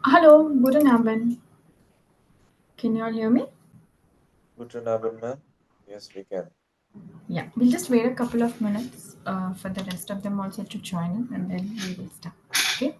Hello, guten Abend. Can you all hear me? Guten Abend, ma'am. Yes, we can. Yeah, we'll just wait a couple of minutes for the rest of them also to join in and then we will start. Okay?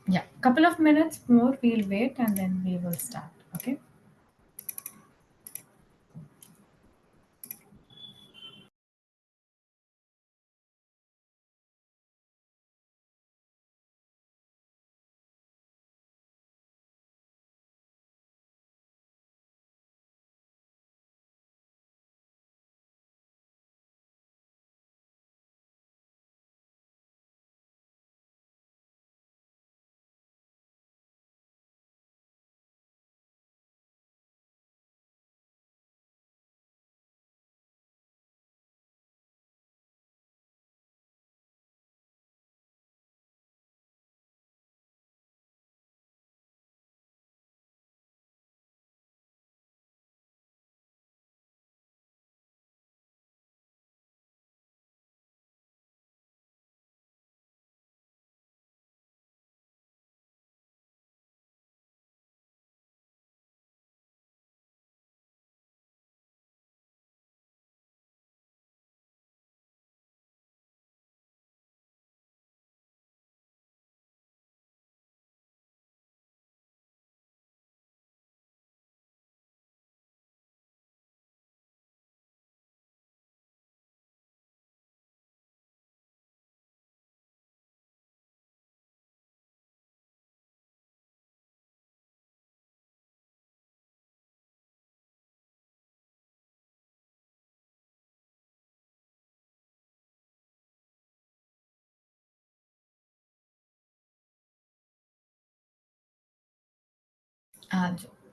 Yeah, couple of minutes more, we'll wait and then we will start. Okay?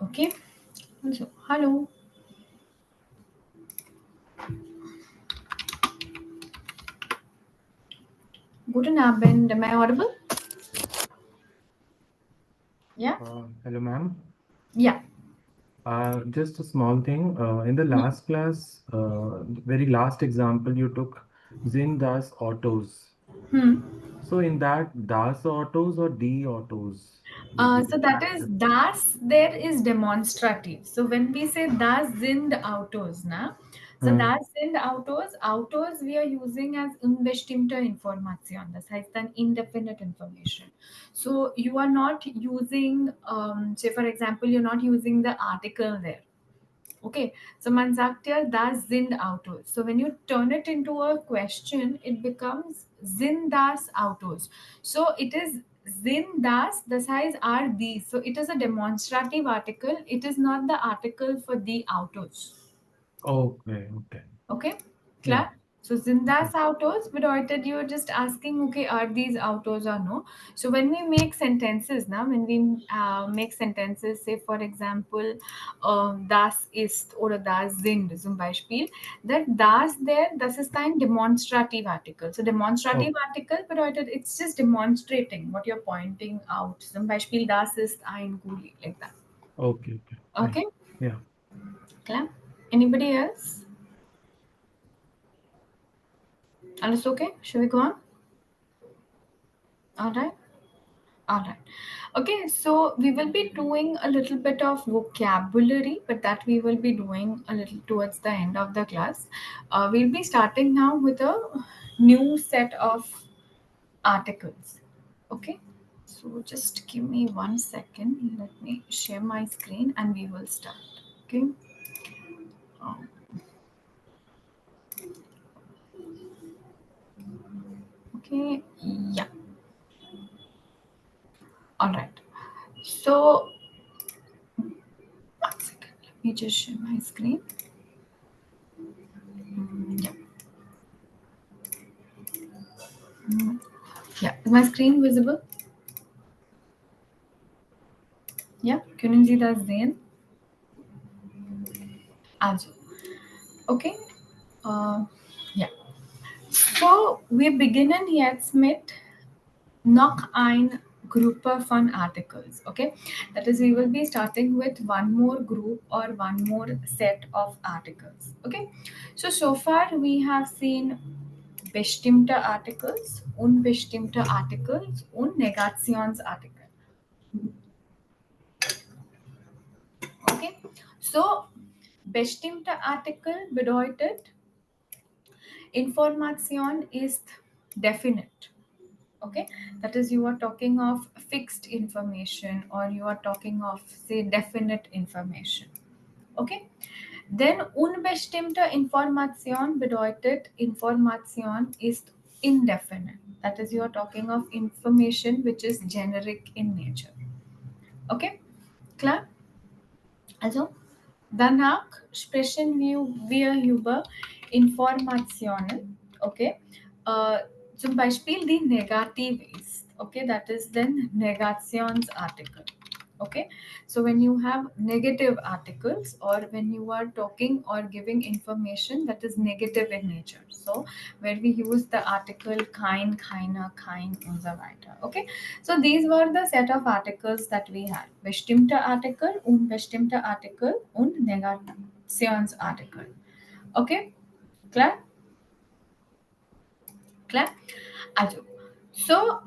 Okay. Also, hello. Guten Abend. Am I audible? Yeah? Hello, ma'am. Yeah. Just a small thing. In the last class, very last example, you took Zin Das autos. Hmm. So in that, Das autos or D autos would be So that is the das there is demonstrative. So when we say das sind Autos, na, So Hmm. das sind Autos. Autos we are using as unbestimmte Information. Das heißt dann indefinite information. So you are not using, say for example, you're not using the article there. Okay, so man sagt ja, das sind Autos. So when you turn it into a question, it becomes sind das Autos. So it is sind das heißt are these. So it is a demonstrative article. It is not the article for the Autos. Okay, okay. Okay, Yeah. klar. So sind Okay. das Autos bedeutet you're just asking, okay, are these Autos or no? So when we make sentences, now when we make sentences, say for example, das ist oder das sind zum Beispiel, that das there, das ist ein demonstrative article. So demonstrative Oh, article bedeutet it's just demonstrating what you're pointing out. Zum Beispiel das ist ein Kuli, like that. okay, okay. Fine. Okay, Yeah. klar. Anybody else? Alles okay? Shall we go on? All right. All right. Okay, so we will be doing a little bit of vocabulary, but that we will be doing a little towards the end of the class. We'll be starting now with a new set of articles. Okay, so just give me 1 second. Let me share my screen and we will start. Okay. Um, okay. Yeah. All right. So, 1 second. Let me just share my screen. Yeah. Yeah. Is my screen visible? Ja, können Sie das sehen? Also, okay. Ja. So, wir beginnen jetzt mit noch ein Gruppe von Articles. Okay, that is, we will be starting with one more group or one more set of articles. Okay, so far we have seen bestimmte Articles, unbestimmte Articles und Negationsartikel. Okay, so bestimmte Artikel bedeutet information ist definite. Okay, that is, you are talking of fixed information or you are talking of, say, definite information. Okay, then unbestimmte Information bedeutet information ist indefinite. That is, you are talking of information which is generic in nature. Okay, klar? Also, danach sprechen wir über Informationen. Okay. Äh, Zum Beispiel die negativ ist. Okay, that is then Negationsartikel. Okay, so when you have negative articles or when you are talking or giving information that is negative in nature, so where we use the article kein, keiner, kein und so weiter. Okay, so these were the set of articles that we had. Bestimmte Artikel, unbestimmte Artikel und Negationsartikel. Okay, klar? Klar? Also, so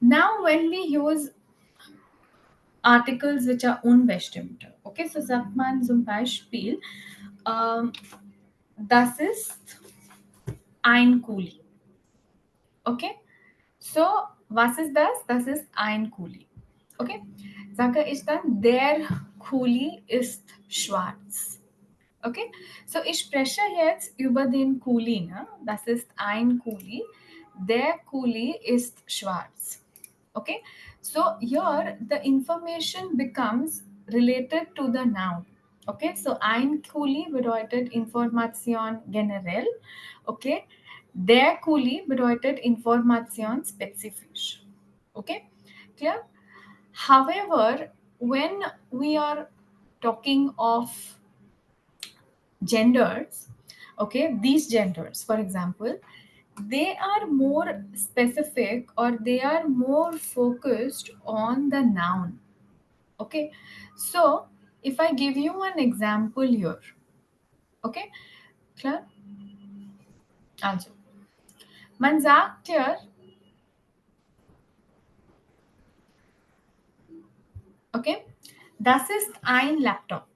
now when we use Articles which are unbestimmte, okay, so sagt man zum Beispiel, das ist ein Kuli. Okay, so was ist das? Das ist ein Kuli. Okay, sage ich dann, der Kuli ist schwarz. Okay, so ich spreche jetzt über den Kuli. Ne? Das ist ein Kuli. Der Kuli ist schwarz. Okay, so here the information becomes related to the noun. Okay, so ein Kuli bedeutet Information generell. Okay, der Kuli bedeutet Information spezifisch. Okay, clear? However, when we are talking of genders, okay, these genders, for example, they are more specific or they are more focused on the noun. Okay, so if I give you an example here, okay, klar? Also, man sagt hier, okay, das ist ein Laptop.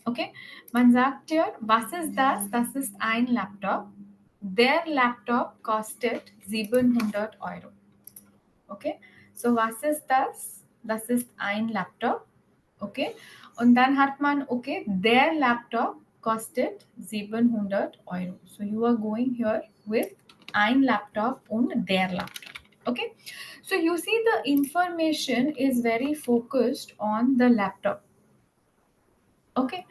Okay, man sagt dir, was ist das? Das ist ein Laptop. Der Laptop kostet 700 Euro. Okay, so was ist das? Das ist ein Laptop. Okay, und dann hat man, okay, der Laptop kostet 700 Euro. So you are going here with ein Laptop und der Laptop. Okay, so you see the information is very focused on the laptop. Okay,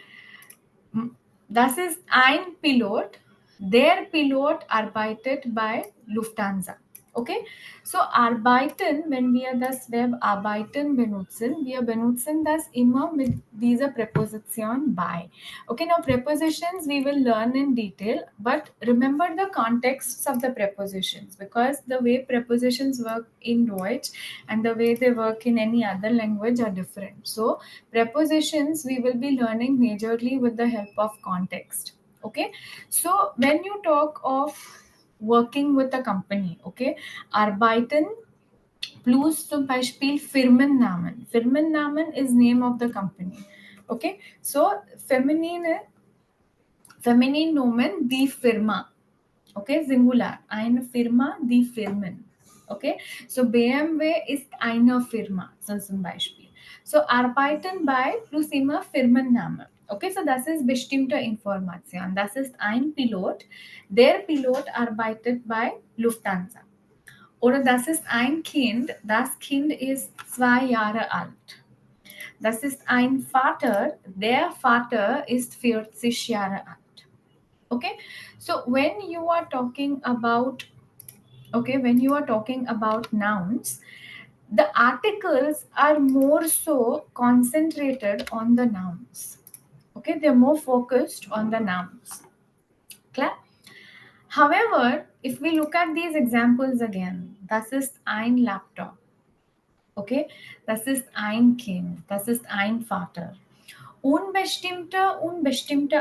das ist ein Pilot. Der Pilot arbeitet bei Lufthansa. Okay, so arbeiten, wenn wir das Verb arbeiten benutzen, wir benutzen das immer mit dieser Präposition bei. Okay, now prepositions we will learn in detail, but remember the contexts of the prepositions, because the way prepositions work in Deutsch and the way they work in any other language are different. So prepositions we will be learning majorly with the help of context. Okay, so when you talk of working with a company, okay, arbeiten plus zum Beispiel Firmennamen. Firmennamen is name of the company. Okay, so feminine Nomen die Firma. Okay, Singular. Eine Firma, die Firmen. Okay, so BMW ist eine Firma, so zum Beispiel. So arbeiten bei plus immer Firmenname. Okay, so das ist bestimmte Information. Das ist ein Pilot. Der Pilot arbeitet bei Lufthansa. Oder das ist ein Kind. Das Kind ist 2 Jahre alt. Das ist ein Vater. Der Vater ist 40 Jahre alt. Okay, so when you are talking about, okay, when you are talking about nouns, the articles are more so concentrated on the nouns. Okay, they're more focused on the nouns. Clear? However, if we look at these examples again, das ist ein Laptop. Okay, das ist ein Kind. Das ist ein Vater. Unbestimmte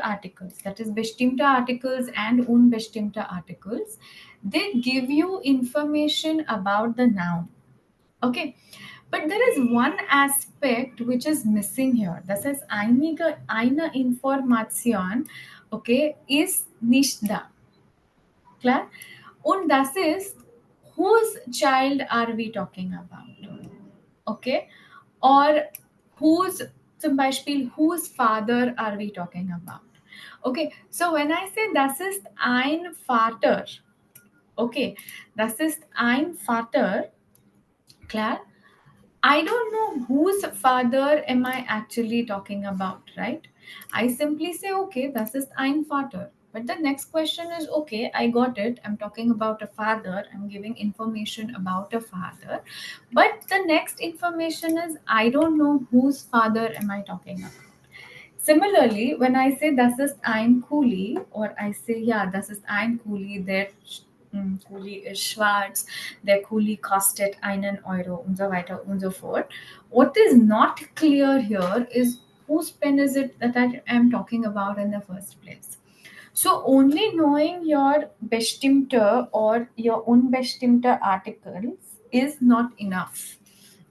articles, that is bestimmte articles and unbestimmte articles, they give you information about the noun. Okay, but there is one aspect which is missing here. Das heißt, eine Information, okay, ist nicht da. Klar? Und das ist, whose child are we talking about? Okay, or whose, zum Beispiel, whose father are we talking about? Okay, so when I say das ist ein Vater, okay, das ist ein Vater, klar, I don't know whose father am I actually talking about, right? I simply say, okay, das ist ein Vater. But the next question is, okay, I got it. I'm talking about a father. I'm giving information about a father. But the next information is, I don't know whose father am I talking about. Similarly, when I say das ist ein Kuli, or I say, yeah, das ist ein Kuli, der Kuli ist schwarz, der Kuli kostet einen Euro und so weiter und so fort. What is not clear here is whose pen is it that I am talking about in the first place. So only knowing your bestimmte or your unbestimmte articles is not enough.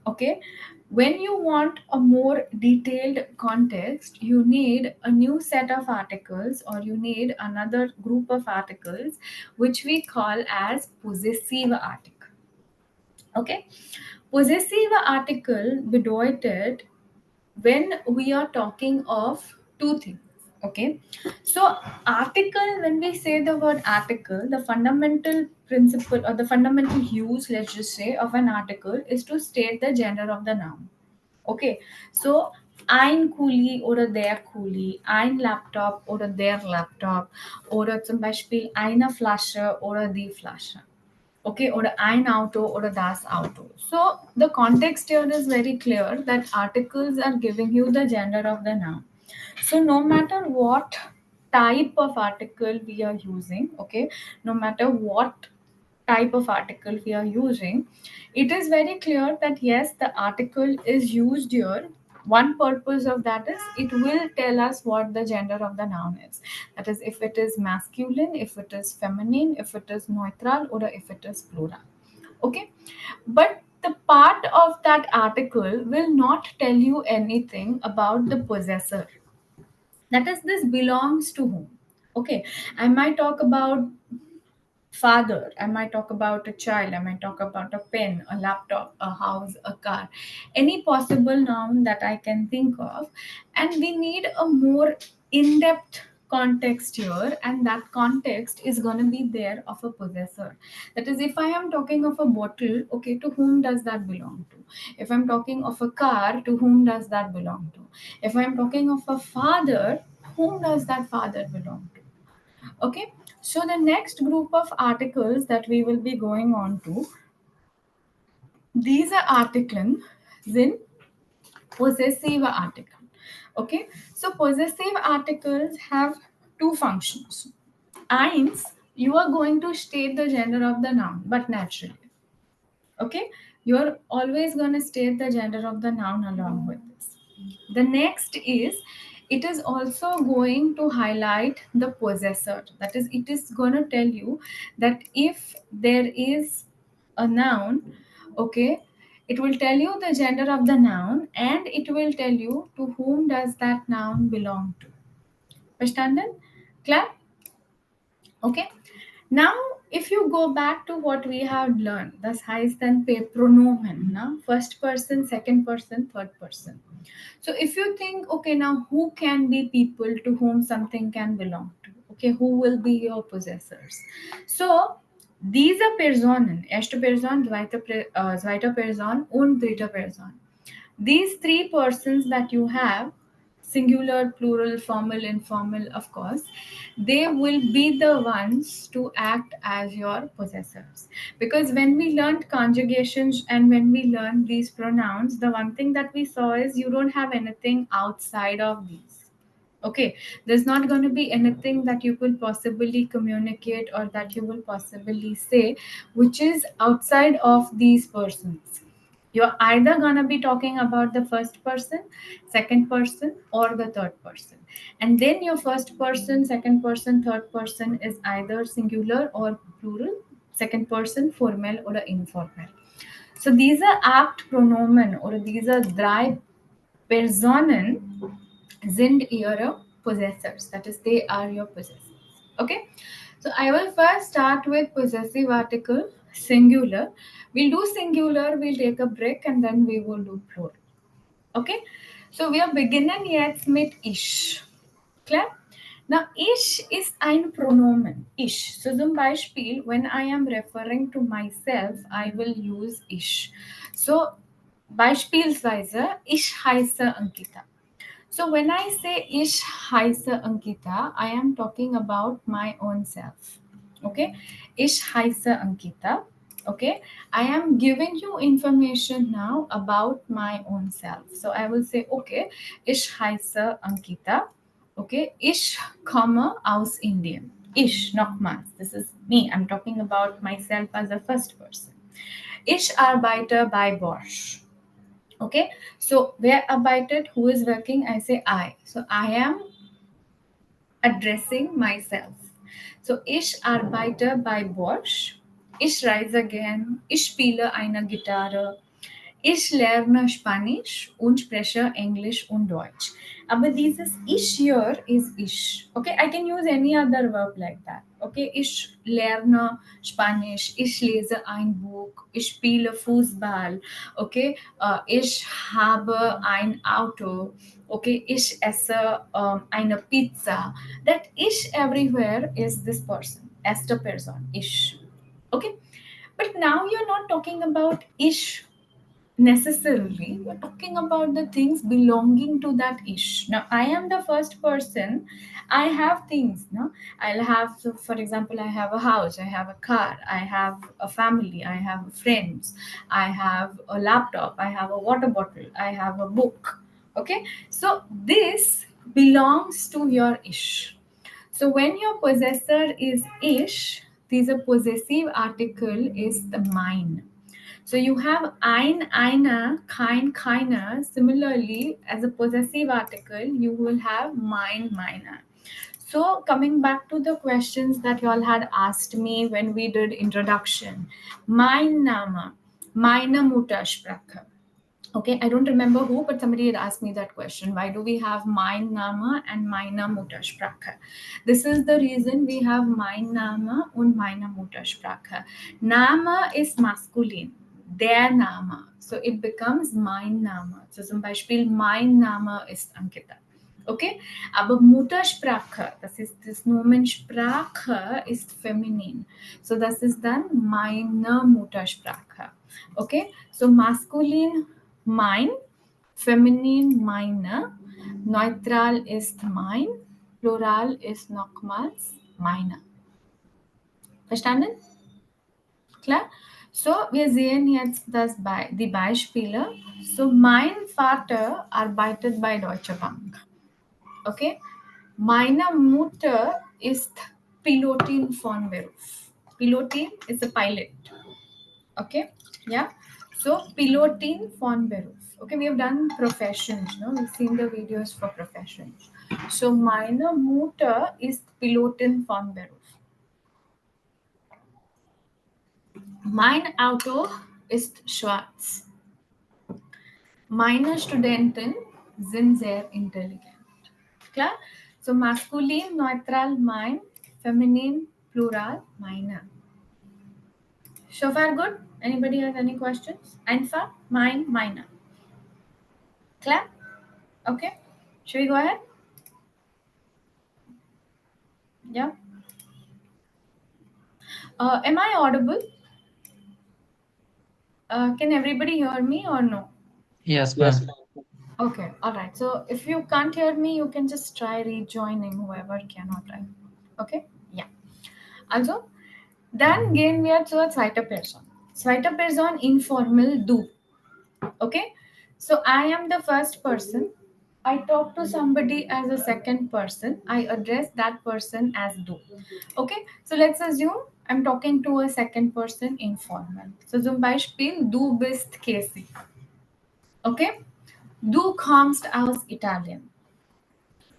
Okay, when you want a more detailed context, you need a new set of articles, or you need another group of articles which we call as possessive article. Okay, possessive article bedeutet when we are talking of two things. Okay, so article, when we say the word article, the fundamental principle or the fundamental use, let's just say, of an article is to state the gender of the noun. Okay, so ein Kuli oder der Kuli, ein Laptop oder der Laptop, oder zum Beispiel eine Flasche oder die Flasche. Okay, oder ein Auto oder das Auto. So the context here is very clear that articles are giving you the gender of the noun. So no matter what type of article we are using, okay, no matter what type of article we are using, it is very clear that yes, the article is used here. One purpose of that is it will tell us what the gender of the noun is. That is, if it is masculine, if it is feminine, if it is neutral, or if it is plural. Okay, but the part of that article will not tell you anything about the possessor. That is, this belongs to whom. Okay, I might talk about father, I might talk about a child, I might talk about a pen, a laptop, a house, a car, any possible noun that I can think of. And we need a more in-depth context here, and that context is going to be there of a possessor. That is, if I am talking of a bottle, okay, to whom does that belong to? If I'm talking of a car, to whom does that belong to? If I'm talking of a father, whom does that father belong to? Okay, so the next group of articles that we will be going on to, these are articles in possessive article. Okay, so possessive articles have two functions. Eins, you are going to state the gender of the noun, but naturally. Okay, you're always going to state the gender of the noun along with this. The next is, it is also going to highlight the possessor. That is, it is going to tell you that if there is a noun, okay, it will tell you the gender of the noun, and it will tell you to whom does that noun belong to. Verstanden? Klar? Okay. Now, if you go back to what we have learned, das heißt then pronomen, na? First person, second person, third person. So if you think, okay, now who can be people to whom something can belong to? Okay, who will be your possessors? So diese Personen, erste Person, zweite Person und dritte Person. These three persons that you have, singular, plural, formal, informal, of course, they will be the ones to act as your possessors. Because when we learned conjugations and when we learned these pronouns, the one thing that we saw is you don't have anything outside of these. Okay, there's not going to be anything that you will possibly communicate or that you will possibly say which is outside of these persons. You're either going to be talking about the first person, second person, or the third person. And then your first person, second person, third person is either singular or plural, second person, formal or informal. So these are apt pronomen, or these are drei Personen sind ihre possessors. That is, they are your possessors. Okay. So I will first start with possessive article, singular. We'll do singular, we'll take a break, and then we will do plural. Okay. So wir beginnen jetzt mit ich. Klar? Now, ich ist ein Pronomen. Ich. So zum Beispiel, when I am referring to myself, I will use ich. So, beispielsweise, ich heiße Ankita. So when I say ich heiße Ankita, I am talking about my own self. Okay? Ich heiße Ankita. Okay? I am giving you information now about my own self. So I will say, okay, ich heiße Ankita. Okay? Ich komme aus Indien. Ich, nochmals. This is me. I'm talking about myself as a first person. Ich arbeite bei Bosch. Okay, so wer arbeitet, who is working, I say I. So I am addressing myself. So ich arbeite bei Bosch. Ich reise gern. Ich spiele eine Gitarre. Ich lerne Spanisch und spreche Englisch und Deutsch. Aber dieses ich here is ich. Okay, I can use any other verb like that. Okay, ich lerne Spanisch, ich lese ein Buch, ich spiele Fußball. Okay, ich habe ein Auto. Okay, ich esse eine Pizza. That ich everywhere is this person, erste Person, ich. Okay, but now you're not talking about ich necessarily, we're talking about the things belonging to that ish. Now I am the first person, I have things. No, I'll have, so for example, I have a house, I have a car, I have a family, I have friends, I have a laptop, I have a water bottle, I have a book. Okay, so this belongs to your ish. So when your possessor is ish, this a possessive article is the mine. So you have ein, eine, kein, keiner. Similarly, as a possessive article, you will have mein, meine. So coming back to the questions that you all had asked me when we did introduction. Mein Name, meine Muttersprache. Okay, I don't remember who, but somebody had asked me that question. Why do we have mein Name and meine Muttersprache? This is the reason we have mein Name und meine Muttersprache. Name is masculine, der Name. So it becomes mein Name. So zum Beispiel, mein Name ist Ankita. Okay, aber Muttersprache, das ist das Nomen Sprache, ist feminin. So das ist dann meine Muttersprache. Okay, so maskulin mein, feminin meine, neutral ist mein, plural ist nochmals meine. Verstanden? Klar? So, wir sehen jetzt die Beispiele. So, mein Vater arbeitet bei Deutsche Bank. Okay? Meine Mutter ist Pilotin von Beruf. Pilotin is a pilot. Okay? Yeah? So, Pilotin von Beruf. Okay, we have done professions, no? We've seen the videos for professions. So, meine Mutter ist Pilotin von Beruf. Mein Auto ist schwarz. Meine Studenten sind sehr intelligent. Klar? So, maskulin, neutral, mein, feminin, plural, meine. So far good? Anybody has any questions? Einfach, mein, meine. Clear? Okay. Should we go ahead? Yeah. Am I audible? Can everybody hear me or no? Yes, ma'am. Okay. All right. So if you can't hear me, you can just try rejoining whoever cannot. Right? Okay. Yeah. Also, dann gehen wir zur zweiten Person. Zweite Person informal du. Okay. So I am the first person. I talk to somebody as a second person. I address that person as du. Okay, so let's assume I'm talking to a second person informal. So zum Beispiel, du bist Casey. Okay, du kommst aus Italien.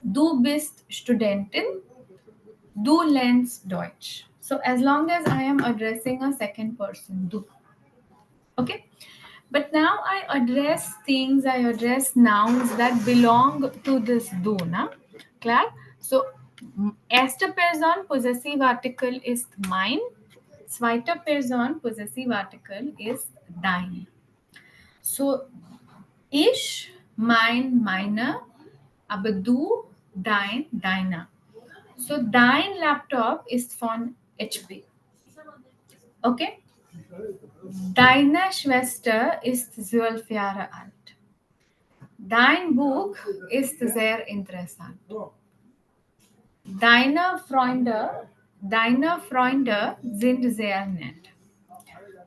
Du bist Studentin. Du lernst Deutsch. So as long as I am addressing a second person, du. Okay. But now I address things, I address nouns that belong to this du, na? Klar? So, erste Person, possessive article ist mein. Zweite Person, possessive article ist dein. So, ich, mein, meine, aber du, dein, deiner. So, dein Laptop ist von HP. Okay? Deine Schwester ist 12 Jahre alt. Dein Buch ist sehr interessant. Deine Freunde sind sehr nett.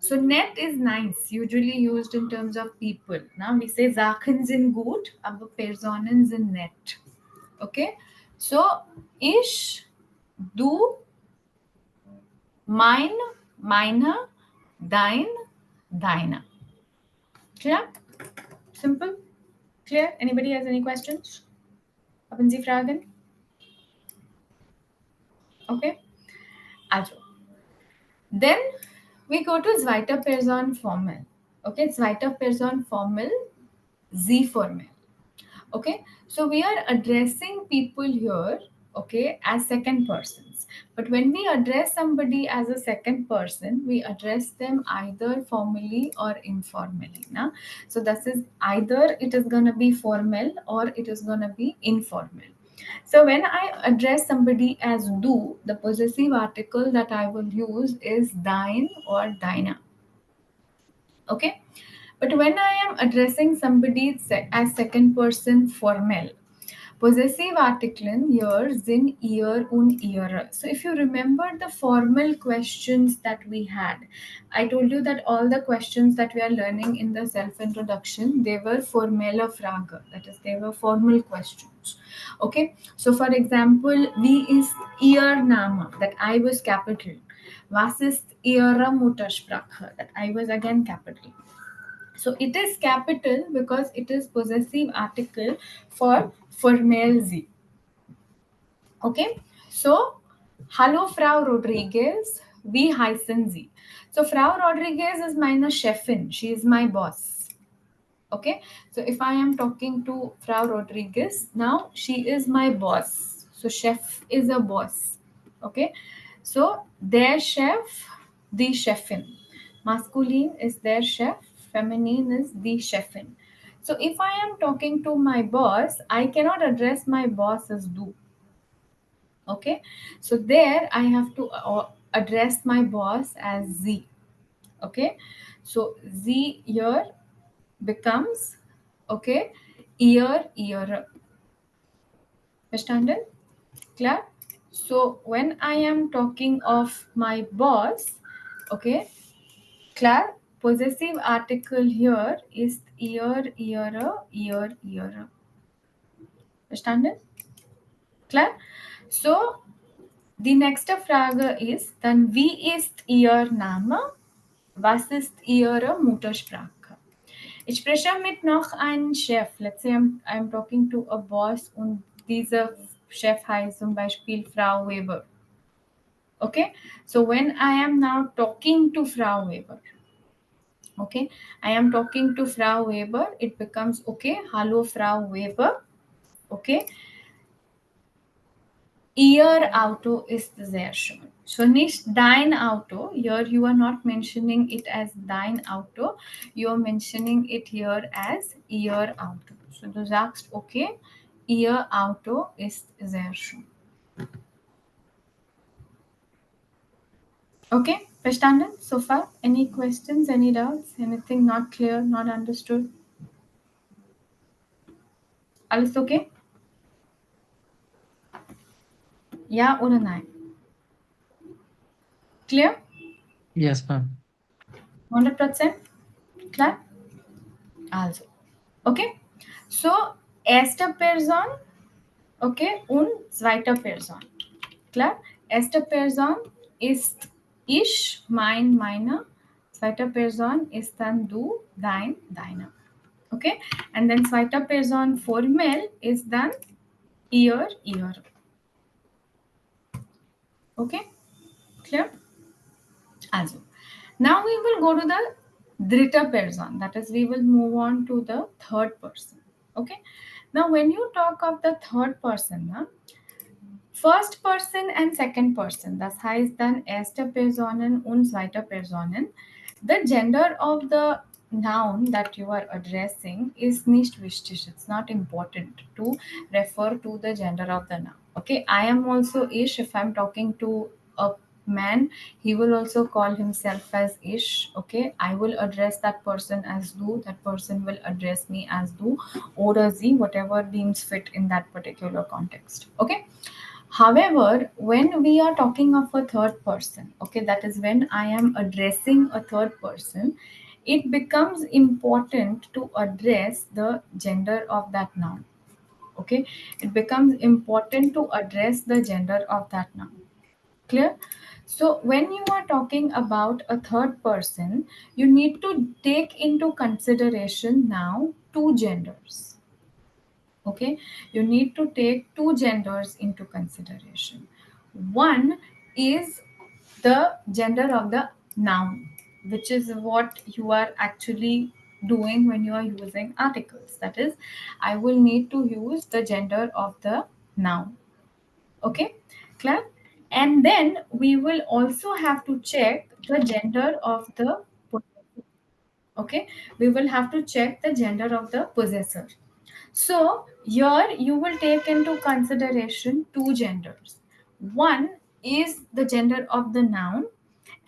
So nett is nice, usually used in terms of people. Now we say Sachen sind gut, aber Personen sind nett. Okay? So ich, du, mein, meine, dein, deiner. Clear? Simple? Clear? Anybody has any questions? Haben Sie Fragen? Okay. Also. Then we go to zweiter Person formal. Okay, zweiter Person formal, Sie formal. Okay, so we are addressing people here, okay, as second persons. But when we address somebody as a second person, we address them either formally or informally. Na? So this is either it is going to be formal or it is going to be informal. So when I address somebody as du, the possessive article that I will use is dein or deiner. Okay. But when I am addressing somebody as second person formal, possessive artikeln here sind ihr und ihre. So if you remember the formal questions that we had, I told you that all the questions that we are learning in the self-introduction, they were formelle Frage. That is, they were formal questions. Okay. So for example, wie ist ihr Name? That I was capital. Was ist ihre Muttersprache? That I was again capital. So it is capital because it is possessive article for formal Sie. Okay. So, hallo Frau Rodriguez, wie heißen Sie? So Frau Rodriguez is meine Chefin. She is my boss. Okay, so if I am talking to Frau Rodriguez, now she is my boss. So chef is a boss. Okay, so their chef, the chefin. Masculine is their chef, feminine is the chefin. So if I am talking to my boss, I cannot address my boss as du. Okay, so there I have to address my boss as z. Okay, so z here becomes, okay, ear. Understand? Clear? So when I am talking of my boss, okay, clear, possessive article here is ear. Understand? Clear? So die nächste Frage ist dann, wie ist Ihr Name? Was ist Ihre Muttersprache? Ich spreche mit noch einem Chef. Let's say I'm talking to a boss und dieser Chef heißt zum Beispiel Frau Weber. Okay, so when I am now talking to Frau Weber, okay, I am talking to Frau Weber, it becomes, okay, hallo Frau Weber. Okay, Ihr Auto ist sehr schön. So nicht dein Auto. Here you are not mentioning it as dein Auto. You are mentioning it here as Ihr Auto. So du sagst, okay, Ihr Auto ist sehr schön. Okay, verstanden so far? Any questions, any doubts, anything not clear, not understood? Alles okay? Ja oder nein? Clear? Yes, ma'am. 100%? Klar? Also, okay. So, erster Person, okay, und zweiter Person. Klar? Erste Person ist ich, meine. Zweite Person ist dann du, deine. Okay? And then zweite Person formell ist dann ihr. Okay? Clear? Also, now we will go to the dritte Person. That is, we will move on to the third person. Okay? Now, when you talk of the third person, first person and second person, das heißt dann erste Personen und zweite Personen, the gender of the noun that you are addressing is nicht wichtig. It's not important to refer to the gender of the noun. Okay, I am also ish. If I'm talking to a man, he will also call himself as ish. Okay, I will address that person as du, that person will address me as du or a z, whatever deems fit in that particular context. Okay, however, when we are talking of a third person, okay, that is when I am addressing a third person, it becomes important to address the gender of that noun. Okay, it becomes important to address the gender of that noun. Clear? So, when you are talking about a third person, you need to take into consideration now two genders. Okay, you need to take two genders into consideration. One is the gender of the noun, which is what you are actually doing when you are using articles. That is, I will need to use the gender of the noun. Okay, clear? And then we will also have to check the gender of the possessor. Okay, we will have to check the gender of the possessor. So, here you will take into consideration two genders. One is the gender of the noun,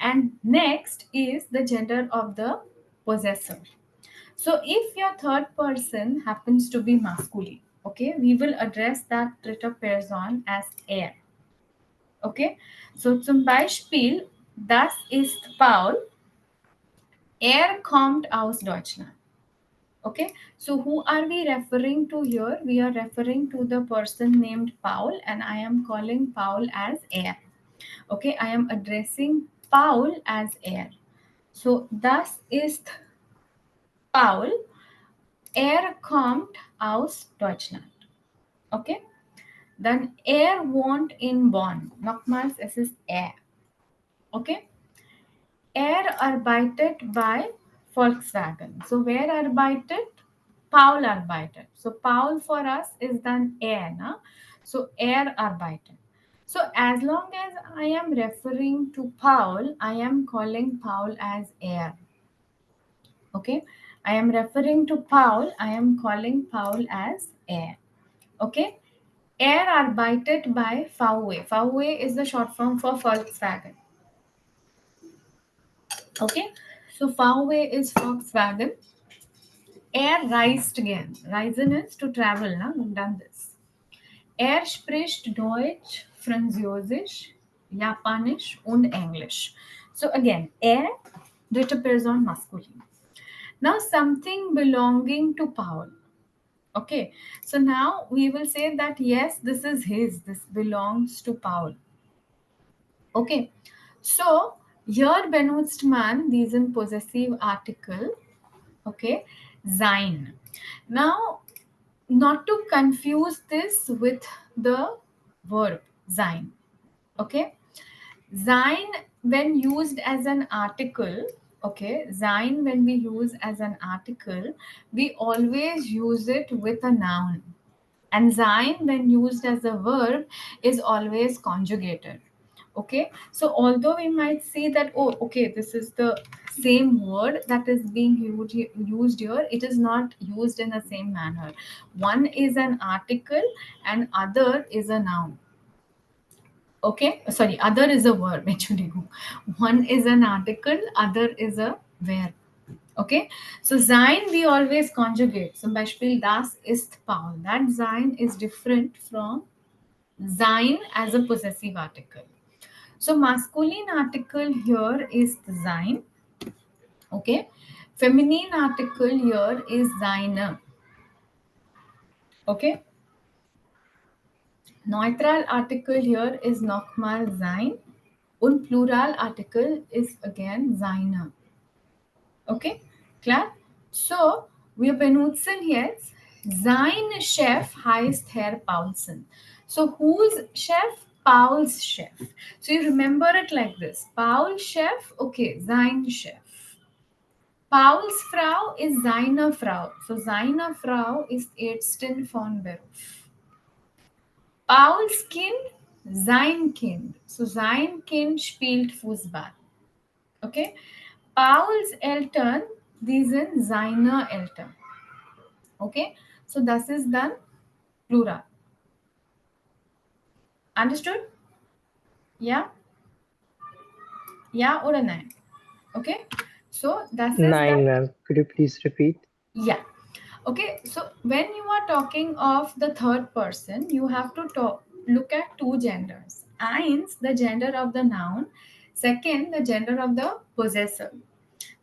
and next is the gender of the possessor. So, if your third person happens to be masculine, okay, we will address that dritte Person as er. Okay, so zum Beispiel, das ist Paul. Er kommt aus Deutschland. Okay, so who are we referring to here? We are referring to the person named Paul, and I am calling Paul as er. Okay, I am addressing Paul as er. So, das ist Paul. Er kommt aus Deutschland. Okay, dann er wohnt in Bonn. Nochmals, es ist er. Okay, er arbeitet bei Volkswagen. So, wer arbeitet? Paul arbeitet. So Paul for us is then er, na? So er arbeitet. So as long as I am referring to Paul, I am calling Paul as er. Okay, I am referring to Paul, I am calling Paul as er. Okay, er arbeitet by VW. VW is the short form for Volkswagen. Okay, so VW is Volkswagen. Er reist gern. Reisen is to travel. Na? We've done this. Er spricht Deutsch, Französisch, Japanisch und Englisch. So again, er, dritte Person masculine. Now something belonging to Paul. Okay, so now we will say that yes, this is his, this belongs to Paul. Okay, so here benutzt man diesen possessive article, okay, sein. Now, not to confuse this with the verb sein, okay, sein when used as an article, okay, sein when we use as an article, we always use it with a noun, and sein when used as a verb is always conjugated. Okay, so although we might say that, oh, okay, this is the same word that is being used here, it is not used in the same manner. One is an article and other is a noun. Okay, sorry, other is a verb actually. One is an article, other is a verb. Okay, so sein we always conjugate. Zum Beispiel, das ist Paul. That sein is different from sein as a possessive article. So masculine article here is sein. Okay, feminine article here is seine. Okay, neutral article here is nochmal sein, und plural article is again seine. Okay, klar? So, wir benutzen jetzt, sein Chef heißt Herr Paulsen. So, whose chef? Paul's chef. So, you remember it like this. Paul's chef, okay, sein Chef. Paul's Frau ist seine Frau. So, seine Frau ist Ärztin von Beruf. Paul's Kind, sein Kind. So, sein Kind spielt Fußball. Okay? Paul's Eltern, die sind seine Eltern. Okay? So das ist dann plural. Understood? Ja? Ja oder nein? Okay? So das ist dann, Nine, ma'am. Could you please repeat? yeah. Okay, so when you are talking of the third person, you have to look at two genders. Eins, the gender of the noun. Second, the gender of the possessor.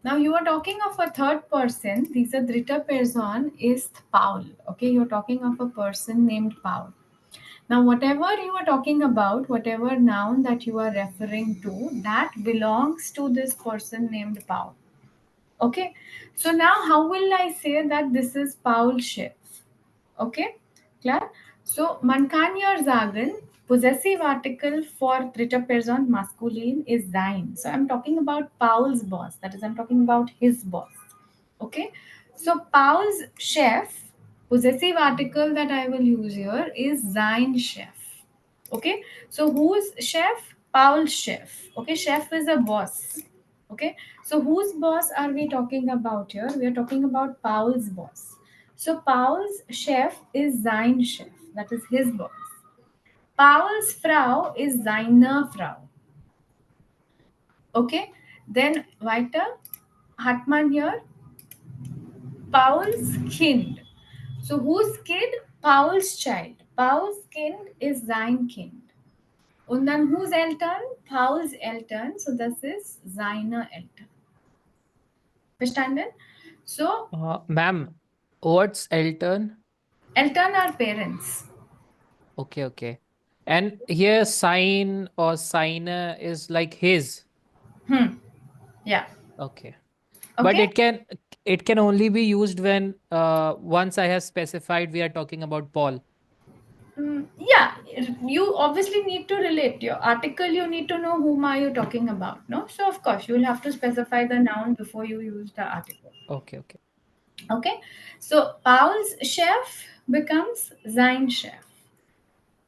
Now you are talking of a third person. Dieser dritte Person ist Paul. Okay, you're talking of a person named Paul. Now whatever you are talking about, whatever noun that you are referring to, that belongs to this person named Paul. Okay, so now how will I say that this is Paul's Chef? Okay, klar? So man kann hier sagen, possessive article for dritte Person masculine is sein. So I'm talking about Paul's boss. That is, I'm talking about his boss. Okay, so Paul's chef, possessive article that I will use here is sein Chef. Okay, so whose chef? Paul's chef. Okay, chef is a boss. Okay, so whose boss are we talking about here? We are talking about Paul's boss. So Paul's chef is sein Chef. That is his boss. Paul's Frau is seine Frau. Okay, then weiter hat man hier Paul's Kind. So whose kid? Paul's child. Paul's Kind is sein Kind. Und dann whose Eltern? Paul's Eltern. So das ist seine Eltern. Verstanden? So Ma'am, what's Elton? Eltern are parents. Okay, okay. And here sign or signer is like his. Yeah. Okay. But Okay. it can only be used when once I have specified we are talking about Paul. Yeah, you obviously need to relate your article. You need to know whom are you talking about, no? So of course you will have to specify the noun before you use the article. Okay, okay. Okay, so Paul's chef becomes sein Chef.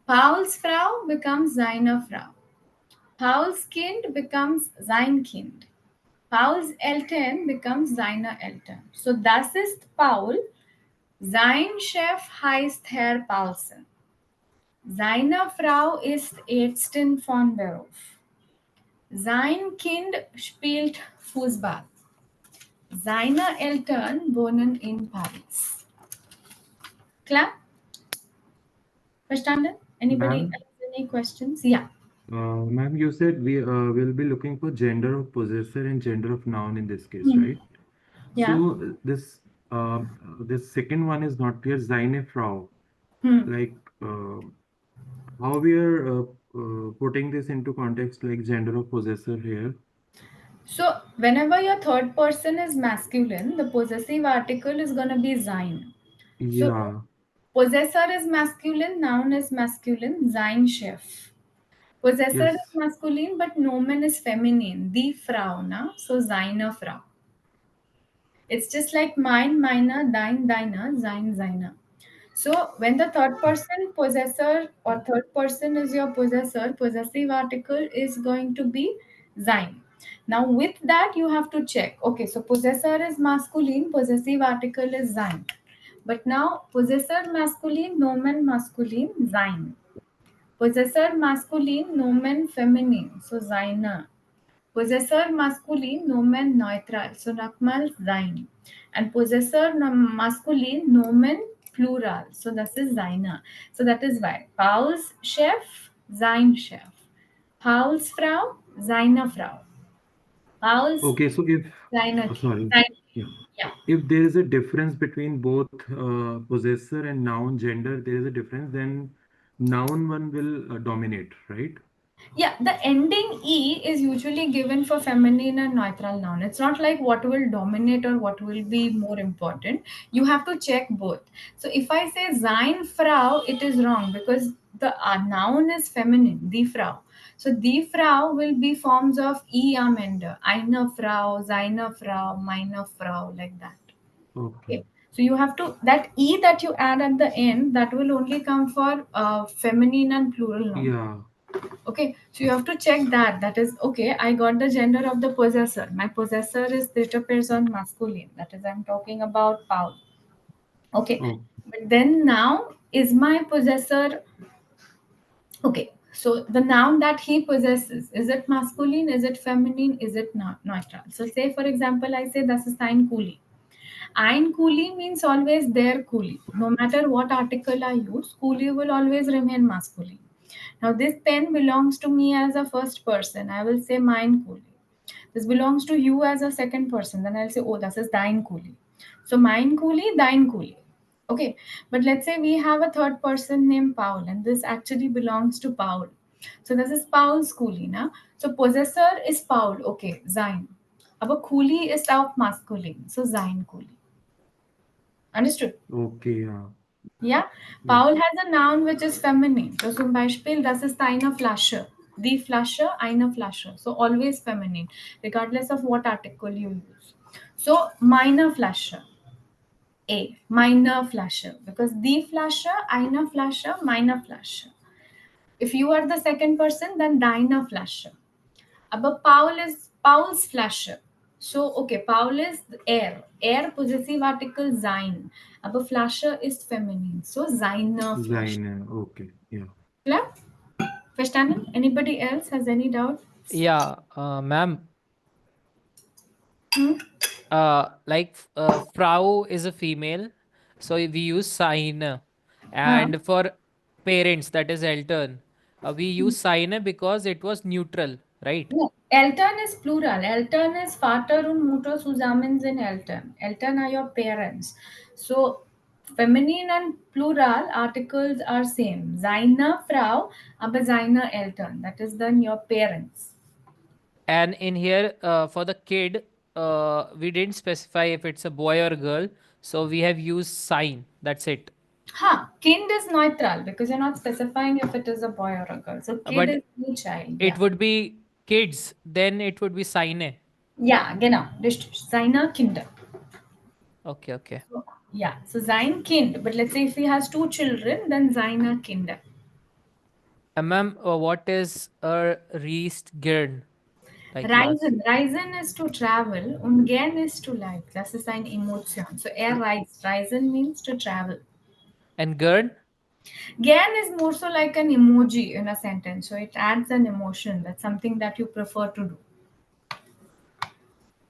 Paul's Frau becomes seine Frau. Paul's Kind becomes sein Kind. Paul's Eltern becomes seine Eltern. So das ist Paul. Sein Chef heißt Herr Paulsen. Seine Frau ist Ärztin von Beruf. Sein Kind spielt Fußball. Seine Eltern wohnen in Paris. Klar? Verstanden? Anybody Ma'am, else any questions? Yeah. ma'am, you said we will be looking for gender of possessor and gender of noun in this case, Hmm. right? Yeah. So this second one is not clear. Seine Frau, Hmm. like how we are putting this into context, like gender of possessor here. So whenever your third person is masculine, the possessive article is going to be sein. So Yeah. possessor is masculine, noun is masculine, sein Chef. Possessor is Yes. masculine, but nomen is feminine, die Frau, na? So seine Frau. It's just like mine, meiner, dein, deiner, sein, seiner. So when the third person possessor or third person is your possessor, possessive article is going to be sein. Now with that you have to check. Okay, so possessor is masculine, possessive article is sein. But now possessor masculine, nomen masculine, sein. Possessor masculine, nomen feminine, so seine. Possessor masculine, nomen neutral, so nochmal sein. And possessor masculine, nomen plural, so das ist seine. So that is why Paul's Chef, sein Chef. Paul's Frau, seine Frau. Paul's Okay. So if seine Kind. sorry. Sein, Yeah. yeah. If there is a difference between both possessor and noun gender, there is a difference, then noun one will dominate, right? Yeah, the ending E is usually given for feminine and neutral noun. It's not like what will dominate or what will be more important. You have to check both. So if I say sein Frau, it is wrong because the noun is feminine, die Frau. So die Frau will be forms of E am Ende. Eine Frau, seine Frau, meine Frau, like that. Okay. Okay. So you have to, that E that you add at the end, that will only come for feminine and plural noun. Yeah. Okay, so you have to check that. That is okay. I got the gender of the possessor. My possessor is third person masculine. That is, I'm talking about Paul. Okay, Oh, but then now is my possessor. Okay, so the noun that he possesses, is it masculine? Is it feminine? Is it not neutral? So say for example, I say das ist ein Kuli. Ein Kuli means always their Kuli. No matter what article I use, Kuli will always remain masculine. Now, this pen belongs to me as a first person. I will say mine Kuli. This belongs to you as a second person. Then I'll say, oh, this is dein Kuli. So, mine Kuli, dein Kuli. Okay, but let's say we have a third person named Paul, and this actually belongs to Paul. So, this is Paul's Kuli. Na? So, possessor is Paul. Okay, sein. Aber Kuli is auch masculine. So, sein Kuli. Understood? okay. Yeah. Ja, Yeah. Paul has a noun which is feminine. So zum Beispiel, das ist eine Flasche. Die Flasche, eine Flasche. So always feminine, regardless of what article you use. So meine Flasche. A. Meine Flasche. Because die Flasche, eine Flasche, meine Flasche. If you are the second person, then deine Flasche. Aber Paul is Paul's Flasche. So, okay, Paul is air. Air possessive article sein. Aber Flasche is feminine. So, seine Flasche. Design. Okay. Yeah. Klar? Verstanden? Anybody else has any doubt? Yeah, ma'am. Hmm? Frau is a female, so we use seine. Huh? And for parents, that is Eltern, we use seine because it was neutral, right? No. Eltern is plural. Eltern is Vater und Mutter zusammen sind Eltern. Eltern are your parents. So, feminine and plural articles are same. Seine Frau, aber seine Eltern. That is then your parents. And in here, for the kid, we didn't specify if it's a boy or girl, so we have used sign. That's it. Kind is neutral because you're not specifying if it is a boy or a girl. So kid is But any child. it Yeah. would be kids, then it would be seine. Ja, genau. Richtig. Seine Kinder. Okay, okay. So, yeah, so sein Kind. But let's say if he has two children, then seine Kinder. Ma'am, what is a Reist like last? Reisen is to travel und gern is to like. Das ist eine Emotion. So reist. Reisen means to travel. And Gern? Gern is more so like an emoji in a sentence. So it adds an emotion. That's something that you prefer to do.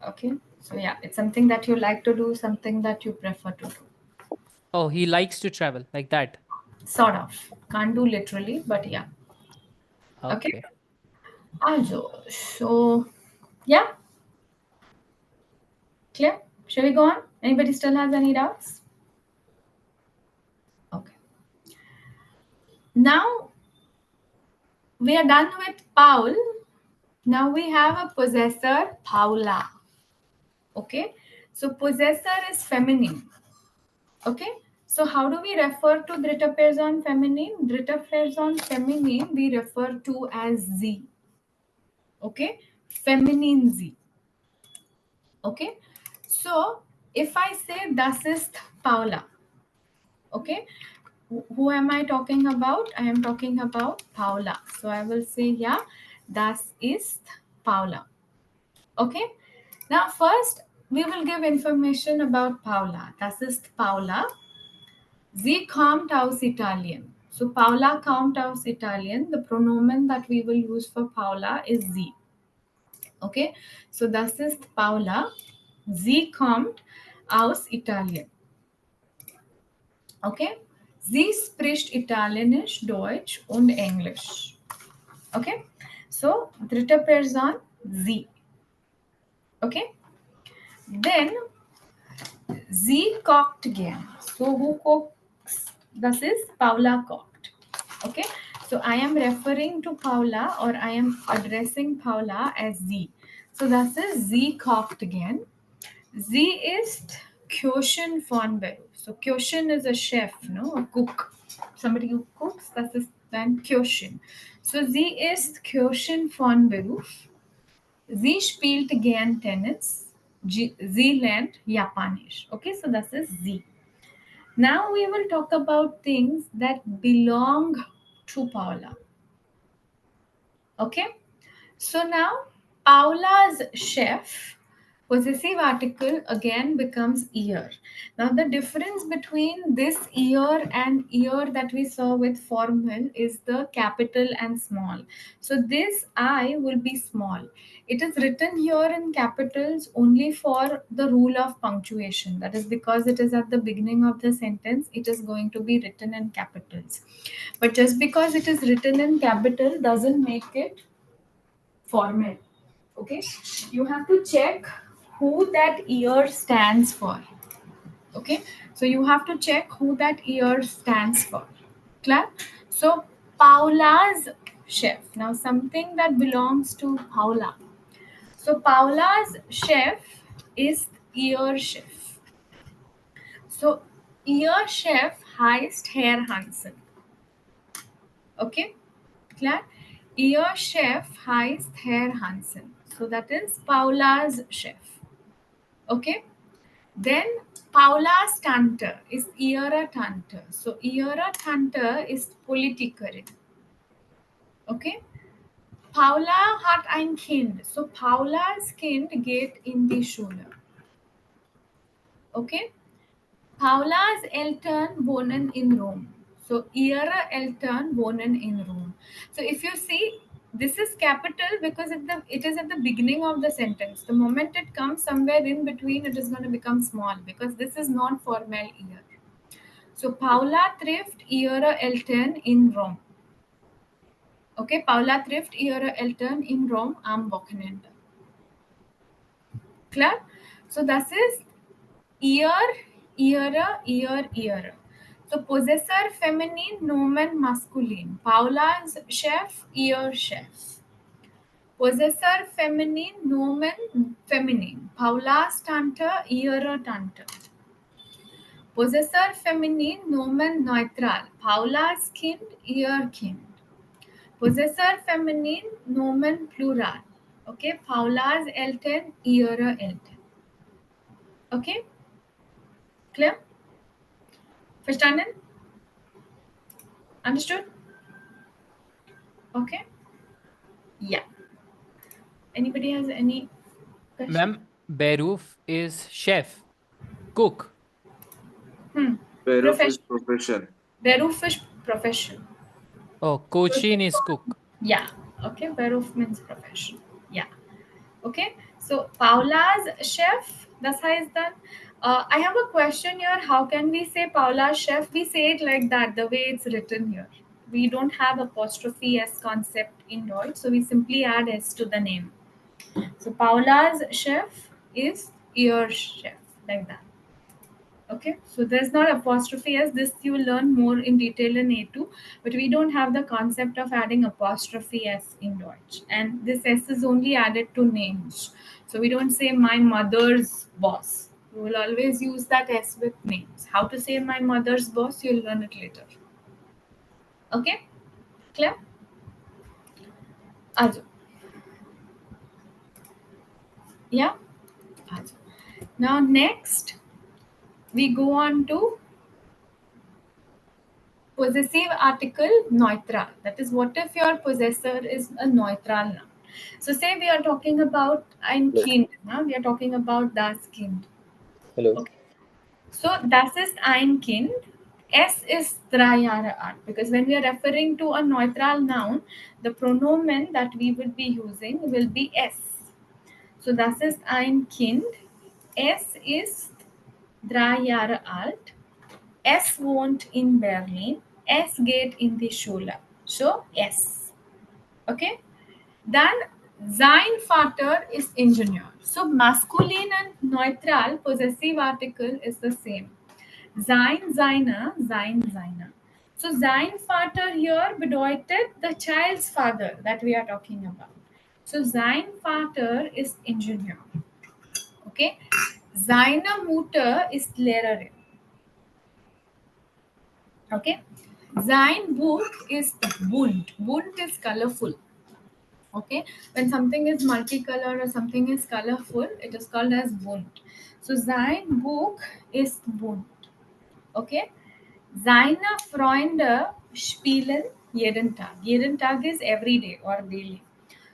Okay. So yeah, it's something that you like to do, something that you prefer to do. Oh, he likes to travel like that. Sort of. Can't do literally, but yeah. Okay. Okay. Also, so yeah, clear? Shall we go on? Anybody still has any doubts? Okay. Now we are done with Paul. Now we have a possessor, Paula. Okay. So possessor is feminine. Okay. So how do we refer to dritte Person feminine? Dritte Person feminine we refer to as Z. Okay. Feminine Z. Okay. So if I say das ist Paula, okay, who am I talking about? I am talking about Paula. So I will say, yeah, das ist Paula. Okay. Now first we will give information about Paula. Das ist Paula. Sie kommt aus Italien. So Paula kommt aus Italien. The pronomen that we will use for Paula is sie. Okay. So das ist Paula. Sie kommt aus Italien. Okay. Sie spricht Italienisch, Deutsch und Englisch. Okay. So dritte Person sie. Okay. Then sie kocht gern. So who cooks? Das ist Paula kocht. Okay. So I am referring to Paula or I am addressing Paula as sie. So das ist sie kocht gern. Sie ist Köchin von Beruf. So Köchin is a chef, no, a cook. Somebody who cooks, das ist dann Köchin. So sie ist Köchin von Beruf. Sie spielt gern Tennis. Sie lernt Japanisch. Okay, so das ist sie. Now we will talk about things that belong to Paula. Okay, so now Paula's chef possessive article again becomes ear. Now the difference between this ear and ear that we saw with formal is the capital and small. So this I will be small. It is written here in capitals only for the rule of punctuation. That is because it is at the beginning of the sentence, it is going to be written in capitals. But just because it is written in capital doesn't make it formal. Okay, you have to check who that ear stands for. Okay, so you have to check who that ear stands for. Clear? So Paula's chef. Now something that belongs to Paula. So Paula's chef is ear chef. So ear chef heißt Herr Hansen. Okay, klar? Ihr Chef heißt Herr Hansen. So that is Paula's chef. Okay. Then Paula's Tante is ihre Tante. So ihre Tante ist Politikerin. Okay. Paula hat ein Kind. So Paulas Kind geht in die Schule. Okay. Paula's Eltern wohnen in Rom. So ihre Eltern wohnen in Rom. So if you see, this is capital because it is at the beginning of the sentence. The moment it comes somewhere in between, it is going to become small because this is not formal ear. So Paula trifft ihre Eltern in Rom. Okay, Paula trifft ihre Eltern in Rom am Wochenende. Klar? So das ist ihr, ihre. So possessor feminine, nomen masculine. Paula's chef, ihr chef. Possessor feminine, nomen feminine. Paula's Tante, ihre Tante. Possessor feminine, nomen neutral. Paula's Kind, ihr Kind. Possessor feminine, nomen plural. Okay, Paula's Eltern, ihre Eltern. Okay. Clear? Verstanden? Understood? Okay. Yeah. Anybody has any question? Ma'am, Beruf is chef, cook. Hmm. Beruf is Profession. profession. Beruf is profession. Oh, So if Cochin you is want, cook. yeah. Okay. Beruf means profession. Yeah. Okay. So Paula's chef. Das heißt dann. I have a question here. How can we say Paula's chef? We say it like that, the way it's written here. We don't have apostrophe s concept in Deutsch, so we simply add s to the name. So Paula's chef is your chef, like that. Okay, so there's not apostrophe s. This you will learn more in detail in A2, but we don't have the concept of adding apostrophe s in Deutsch. And this s is only added to names. So we don't say my mother's boss. We will always use that s with names. How to say my mother's boss, you'll learn it later. Okay, clear? Also, yeah. Also. Now next we go on to possessive article neutral. That is, what if your possessor is a neutral noun? So, say we are talking about ein Hello. Kind. We are talking about das Kind. Hello. Okay. So, das ist ein Kind. Es ist 3 Jahre alt. Because when we are referring to a neutral noun, the pronomen that we will be using will be es. So, das ist ein Kind. Es ist 3 Jahre alt. Es wohnt in Berlin. Es geht in die Schule. So, es. Okay? Dann sein Vater ist Ingenieur. So, maskulin and neutral possessive article is the same. Sein, seiner, sein, seiner. So, sein Vater here bedeutet the child's father that we are talking about. So, sein Vater ist Ingenieur. Okay? Seine Mutter ist Lehrerin. Okay. Sein Buch is bunt. Bunt is colorful. Okay. When something is multicolored or something is colorful, it is called as bunt. So sein Buch ist bunt. Okay. Seine Freunde spielen jeden Tag. Jeden Tag is every day or daily.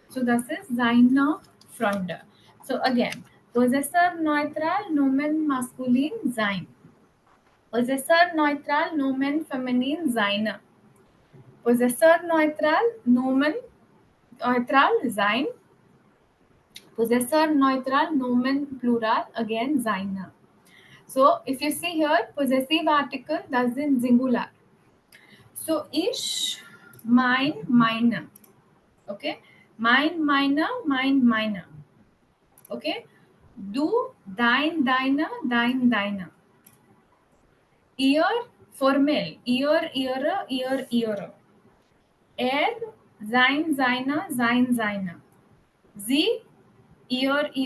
So das ist seine Freunde. So again, possessor neutral, nomen maskulin, sein. Possessor neutral, nomen feminin, seine. Possessor neutral, Nomen neutral, sein. Possessor neutral, Nomen plural, again seine. So if you see here, possessive article, that's in singular. So ich, mein, meine. Okay? Mein, meine. Okay? Du, dein, deine, dein, deine. Ihr, formell. Ihre. Er, seine. Sie, ihre.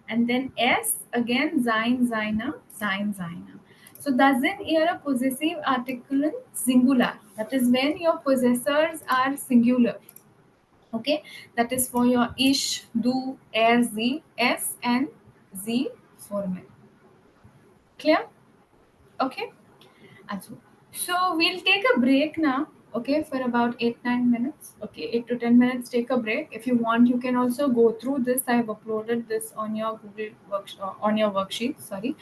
And then S again, seine. So das sind ihre possessive article in singular. That is when your possessors are singular. Okay, that is for your ich, du, er, sie, S and sie formal. Clear? Okay. Also, so we'll take a break now, okay, for about 8-9 minutes. Okay, 8 to 10 minutes. Take a break. If you want, you can also go through this. I have uploaded this on your Google on your worksheet. Sorry,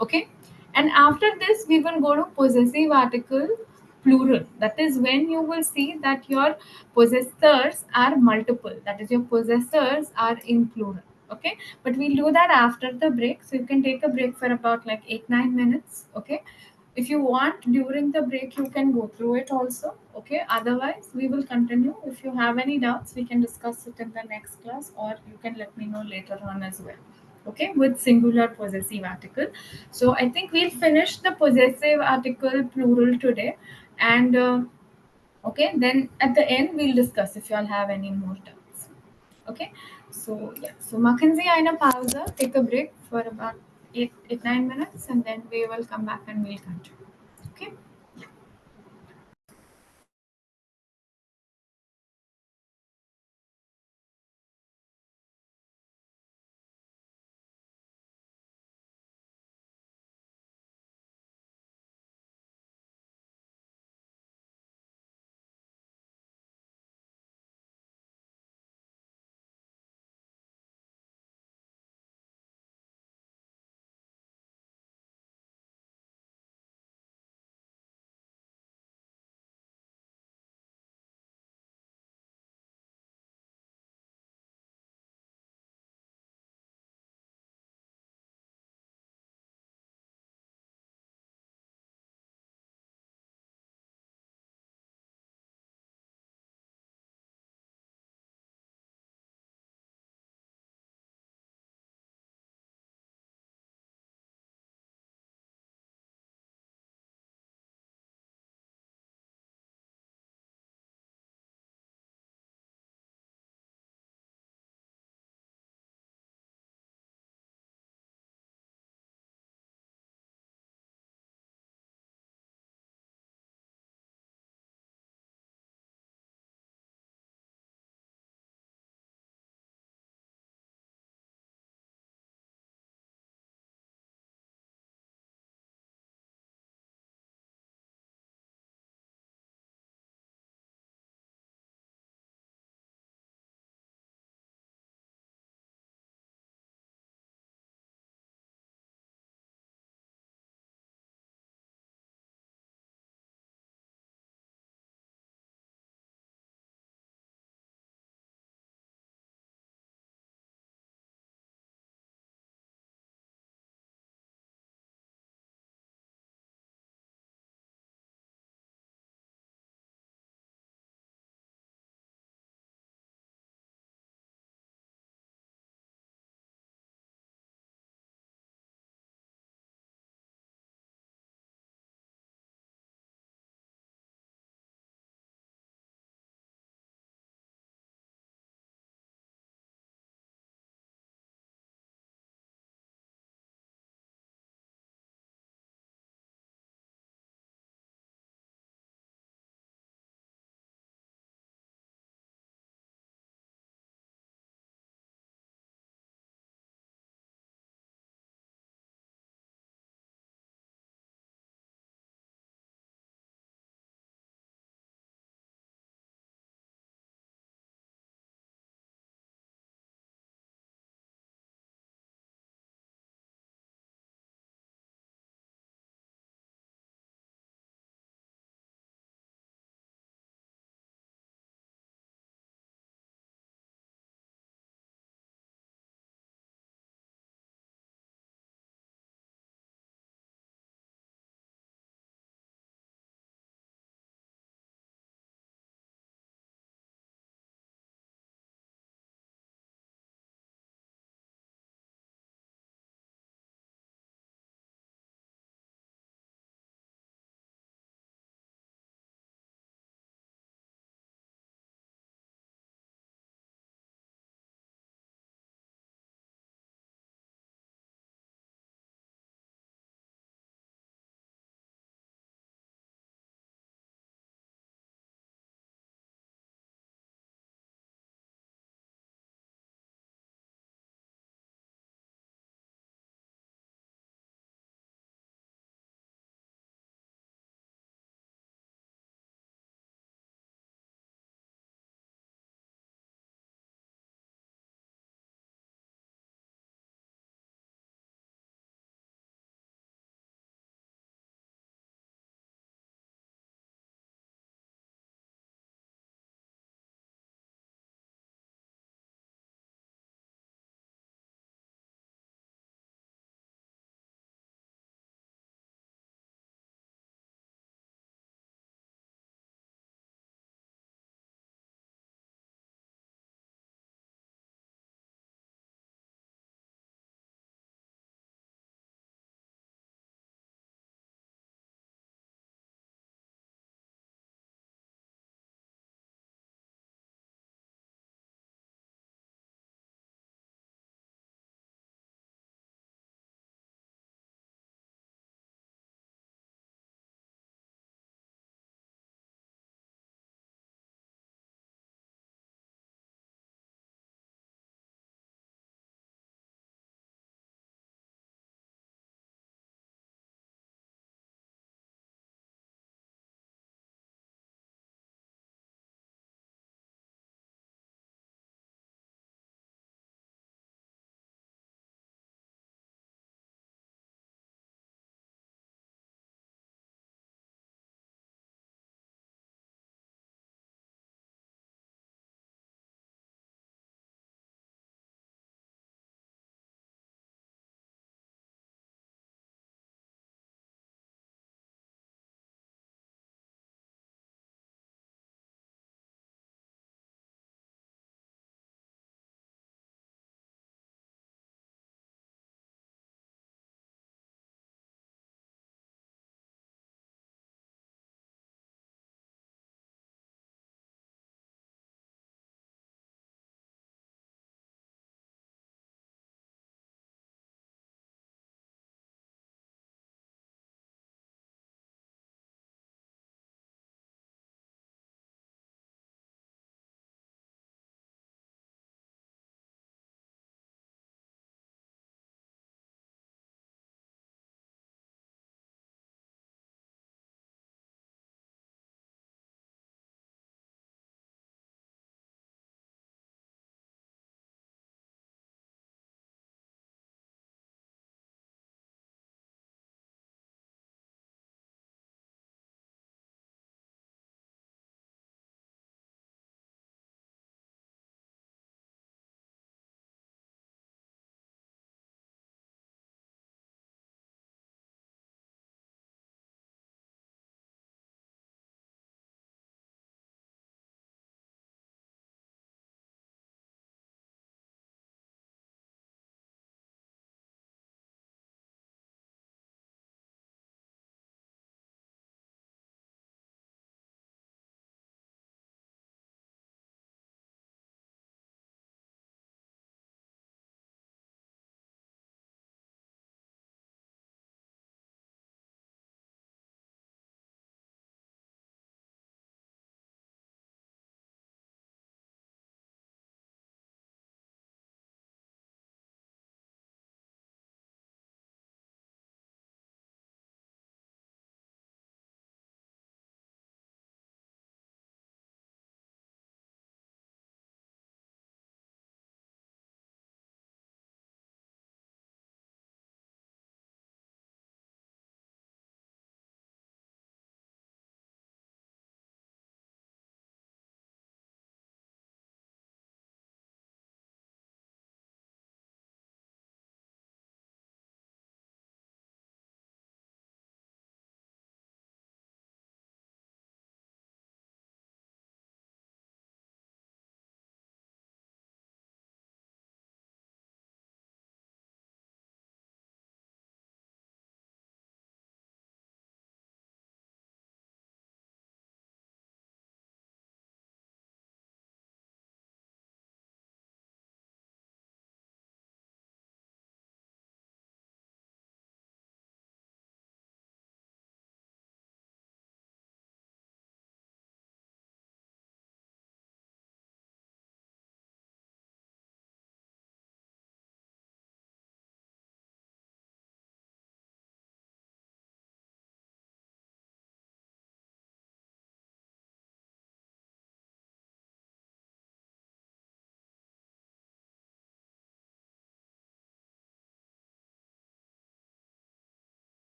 okay. And after this, we will go to possessive article plural. That is when you will see that your possessors are multiple. That is, your possessors are in plural. Okay, but we'll do that after the break. So you can take a break for about like 8-9 minutes. Okay, if you want during the break you can go through it also. Okay, otherwise we will continue. If you have any doubts we can discuss it in the next class, or you can let me know later on as well. Okay, with singular possessive article. So I think we'll finish the possessive article plural today, and okay, then at the end we'll discuss if you all have any more doubts. Okay, so yeah, so machen Sie eine Pause, take a break for about 8 9 minutes, and then we will come back and we'll continue. Okay.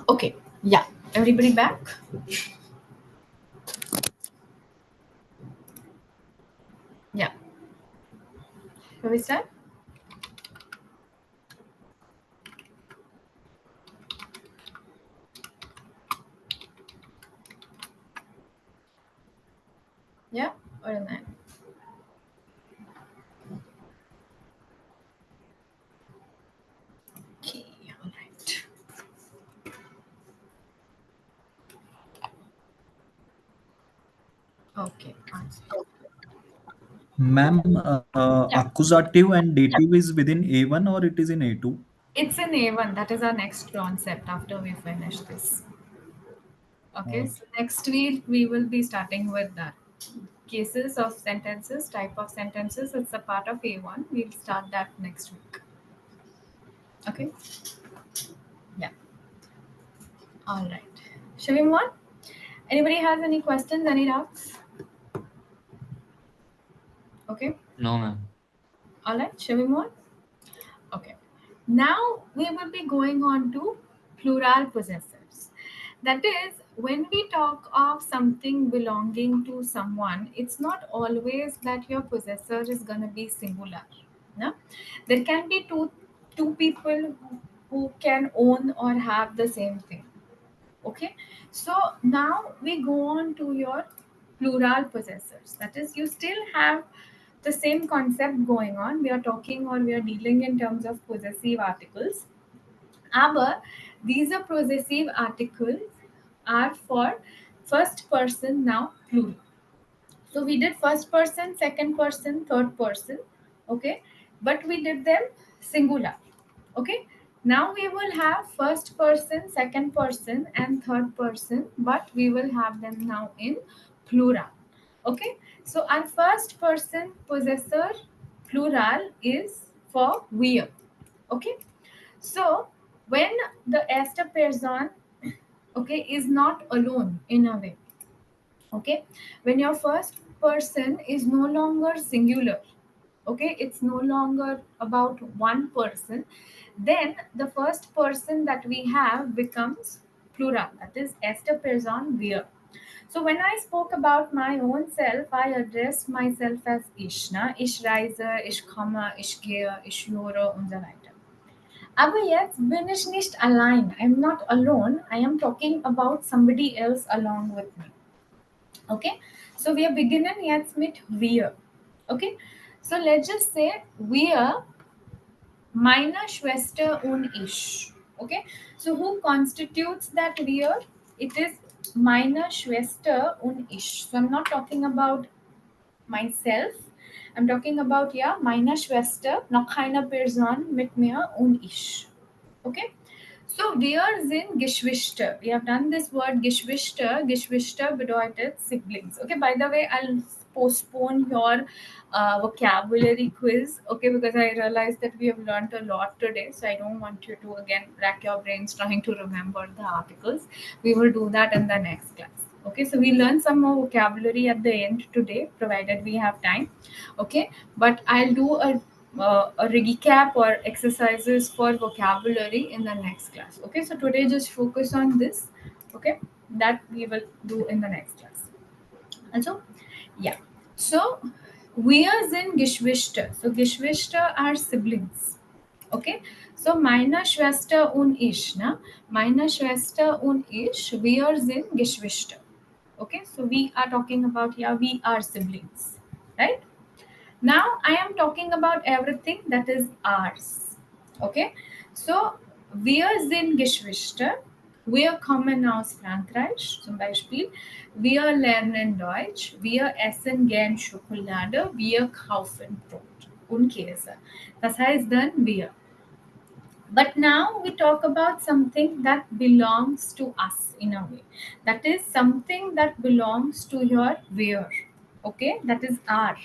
Okay, yeah. Everybody back? Yeah. Shall we start? Yeah, or a nine? Okay, all right. Okay, answer. Ma'am, Yeah, accusative and dative is within A1 or it is in A2? it's in A1. That is our next concept after we finish this. Okay, so Okay. next week we will be starting with that. Cases of sentences, type of sentences. It's a part of A1. We'll start that next week. Okay, yeah, all right. Shall we move on? Anybody has any questions, any doubts? Okay, No, ma'am. all right. Shall we move on? Okay. Now we will be going on to plural possessors. That is, when we talk of something belonging to someone, it's not always that your possessor is gonna be singular. No? There can be two people who can own or have the same thing. Okay. So now we go on to your plural possessors. That is, you still have the same concept going on. We are talking or we are dealing in terms of possessive articles. Aber these are possessive articles are for first person now plural. So we did first person, second person, third person. Okay. But we did them singular. Okay. Now we will have first person, second person, and third person, but we will have them now in plural. Okay. So our first person possessor plural is for we. Okay. So when the ester person, okay, is not alone in a way. Okay, when your first person is no longer singular, okay, it's no longer about one person, then the first person that we have becomes plural, that is ester person wir. So when I spoke about my own self, I addressed myself as ich, na? Ich reise, ich komme, ich gehe, ich höre und so weiter. Aber jetzt bin ich nicht allein. I'm not alone. I am talking about somebody else along with me. Okay, so we are beginning jetzt mit wir. Okay, so let's just say wir, meine Schwester und ich. Okay, so who constitutes that wir? It is meine Schwester und ich. So I'm not talking about myself. I'm talking about ja, meine Schwester, noch eine Person mit mir und ich. Okay, so wir sind Geschwister. We have done this word Geschwister. Geschwister bedeutet siblings. Okay, by the way, I'll postpone your vocabulary quiz. Okay, because I realized that we have learned a lot today. So I don't want you to again rack your brains trying to remember the articles. We will do that in the next class. Okay, so we learn some more vocabulary at the end today, provided we have time. Okay, but I'll do a recap or exercises for vocabulary in the next class. Okay, so today just focus on this. Okay, that we will do in the next class. And so, yeah. So, we are in Geschwister. So, Geschwister are siblings. Okay, so meine Schwester und ich, na? Meine Schwester und ich, wir sind Geschwister. Okay, so we are talking about, yeah, we are siblings, right? Now I am talking about everything that is ours. Okay, so wir sind Geschwister. Wir kommen aus Frankreich, zum Beispiel. Wir lernen Deutsch. Wir essen gern Schokolade. Wir kaufen Brot und Käse. Das heißt dann wir. But now we talk about something that belongs to us in a way. That is something that belongs to your wear. Okay, that is our.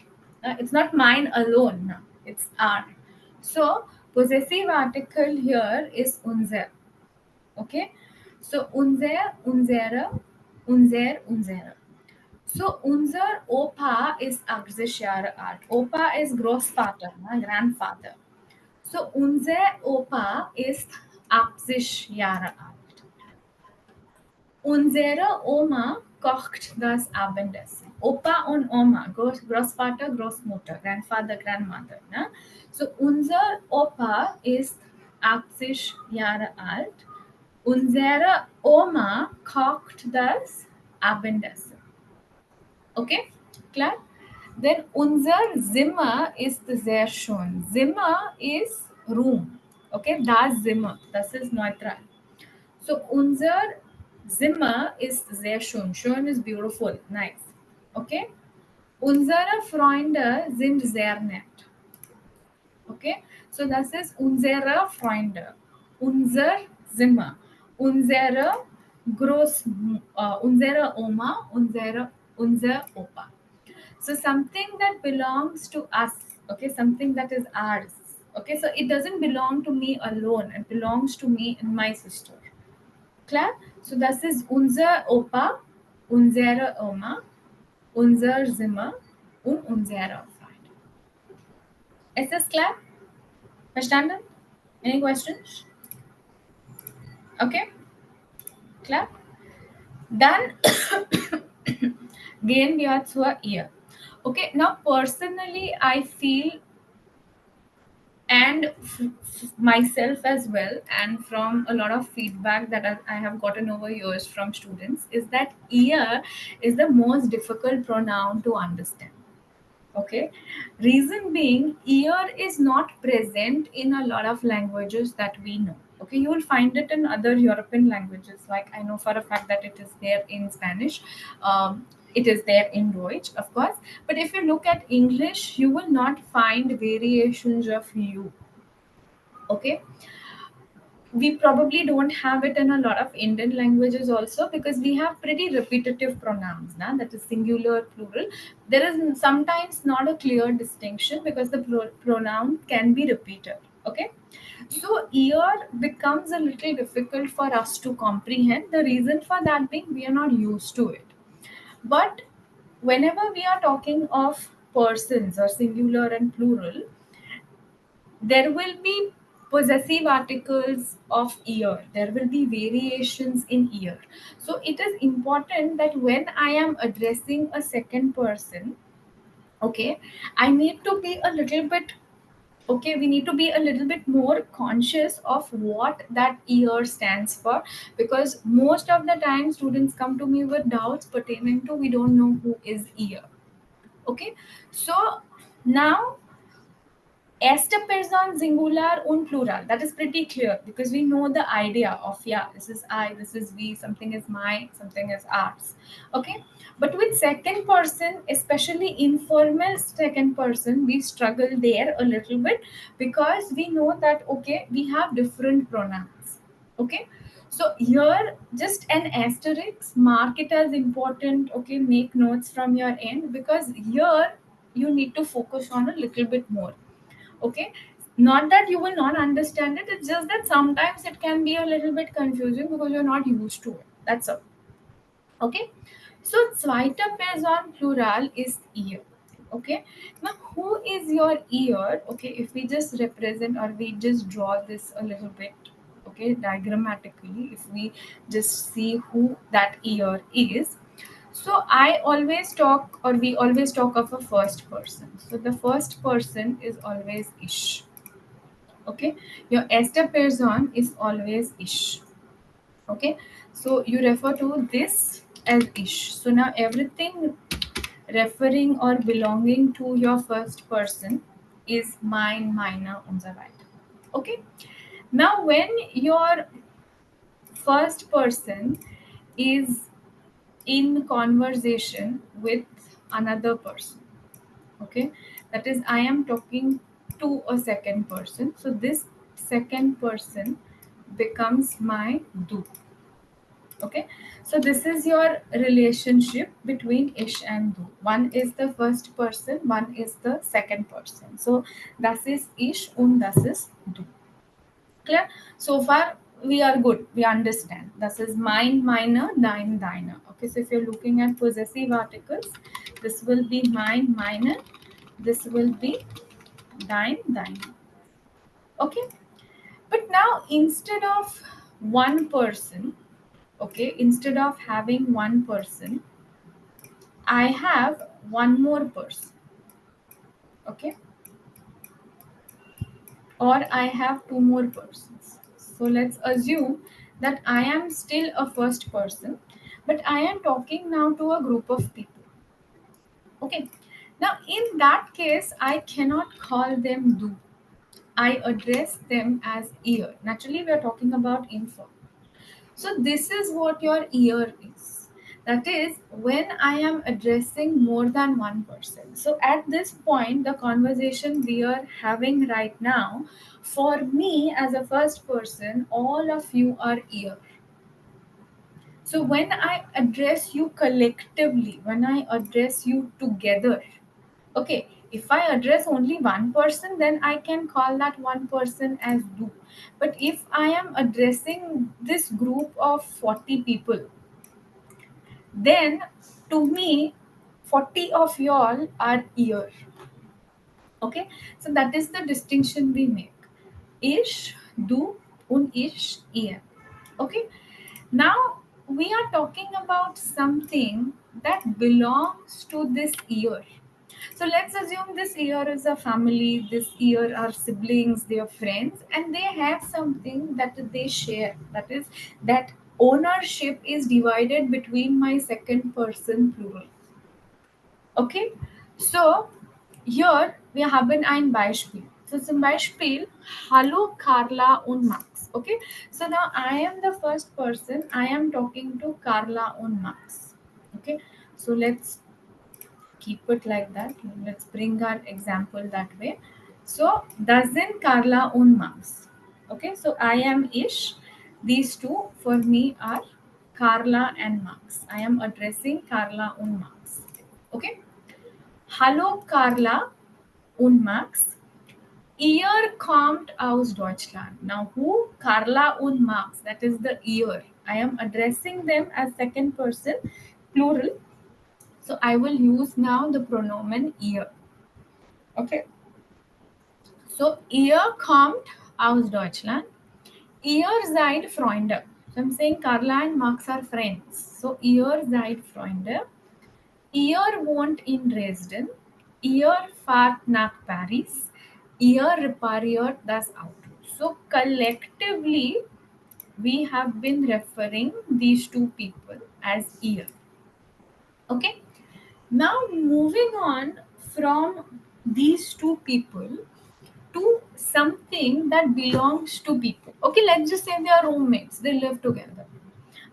It's not mine alone. No. It's our. So possessive article here is unser. Okay, so unser, unsere, unser, unsere. So unser Opa is 80 Jahre alt. Opa is Großvater, grandfather. So unser Opa ist 80 Jahre alt. Unsere Oma kocht das Abendessen. Opa und Oma, Großvater, Großmutter, Grandfather, Grandmother. Ne? So unser Opa ist 80 Jahre alt. Unsere Oma kocht das Abendessen. Okay, klar? Then unser Zimmer ist sehr schön. Zimmer is room. Okay, das Zimmer, das ist neutral. So unser Zimmer ist sehr schön. Schön is beautiful, nice. Okay? Unsere Freunde sind sehr nett. Okay? So das ist unsere Freunde. Unser Zimmer. Unsere unsere Oma, unser Opa. So something that belongs to us, okay, something that is ours. Okay, so it doesn't belong to me alone, it belongs to me and my sister. Klar? So das ist unser Opa, unsere Oma, unser Zimmer und unsere Freund. Ist das klar? Verstanden? Any questions? Okay? Klar? Dann gehen wir zur Ear. Okay, now personally I feel, and myself as well, and from a lot of feedback that I have gotten over years from students, is that ear is the most difficult pronoun to understand. Okay, reason being, ear is not present in a lot of languages that we know. Okay, you will find it in other European languages, like I know for a fact that it is there in Spanish, it is there in Deutsch, of course. But if you look at English, you will not find variations of you. Okay, we probably don't have it in a lot of Indian languages also, because we have pretty repetitive pronouns now, that is singular, plural. There is sometimes not a clear distinction because the pronoun can be repeated. Okay, so ear becomes a little difficult for us to comprehend. The reason for that being, we are not used to it. But whenever we are talking of persons or singular and plural, there will be possessive articles of ear, there will be variations in ear. So it is important that when I am addressing a second person, okay, I need to be a little bit, okay, we need to be a little bit more conscious of what that ear stands for, because most of the time students come to me with doubts pertaining to we don't know who is ear. Okay, so now Esta person singular und plural. That is pretty clear because we know the idea of, yeah, this is I, this is we, something is my, something is ours. Okay. But with second person, especially informal second person, we struggle there a little bit because we know that, okay, we have different pronouns. Okay. So here, just an asterisk, mark it as important. Okay. Make notes from your end, because here you need to focus on a little bit more. Okay, not that you will not understand it, it's just that sometimes it can be a little bit confusing because you're not used to it, that's all. Okay, so zweite Person plural is ear. Okay, now who is your ear? Okay, if we just represent or we just draw this a little bit, okay, diagrammatically, if we just see who that ear is. So I always talk, or we always talk of a first person. So the first person is always ish. Okay, your esta person is always ish. Okay, so you refer to this as ish. So now everything referring or belonging to your first person is mine, meiner, und so weiter. Okay, now when your first person is in conversation with another person, okay, that is I am talking to a second person, so this second person becomes my do. Okay, so this is your relationship between ish and do. One is the first person, one is the second person. So das ist ish und das ist du. Clear? So far we are good, we understand. This is mine, meiner, dein, deiner. Okay, so if you're looking at possessive articles, this will be mine, meiner, this will be dein, deiner. Okay, but now instead of one person, Okay, instead of having one person, I have one more person. Okay, or I have two more persons. So let's assume that I am still a first person, but I am talking now to a group of people. Okay, now in that case, I cannot call them do. I address them as ear. Naturally, we are talking about info. So this is what your ear is. That is when I am addressing more than one person. So at this point, the conversation we are having right now, for me as a first person, all of you are ear. So when I address you collectively, when I address you together, okay, if I address only one person, then I can call that one person as do. But if I am addressing this group of 40 people, then to me, 40 of y'all are ear. Okay, so that is the distinction we make. Ish, do, un ish, ear. Okay, now we are talking about something that belongs to this ear. So let's assume this year is a family, this year are siblings, they are friends, and they have something that they share. That is, that ownership is divided between my second person plural. Okay, so hier wir haben ein Beispiel. So zum Beispiel, Hallo Carla und Max. Okay, so now I am the first person. I am talking to Carla und Max. Okay, so let's keep it like that. Let's bring our example that way. So, das sind Carla und Max. Okay, so I am Ish. These two for me are Carla and Max. I am addressing Carla und Max. Okay, hallo Carla und Max. Ihr kommt aus Deutschland. Now, who? Carla und Max. That is the ihr. I am addressing them as second person, plural. So I will use now the pronomen ihr. Okay. So ihr kommt aus Deutschland. Ihr seid Freunde. So I'm saying Carla and Max are friends. So ihr seid Freunde. Ihr wohnt in Dresden. Ihr fahrt nach Paris. Ihr repariert das Auto. So collectively, we have been referring these two people as ihr. Okay. Now moving on from these two people to something that belongs to people. Okay, let's just say they are roommates, they live together.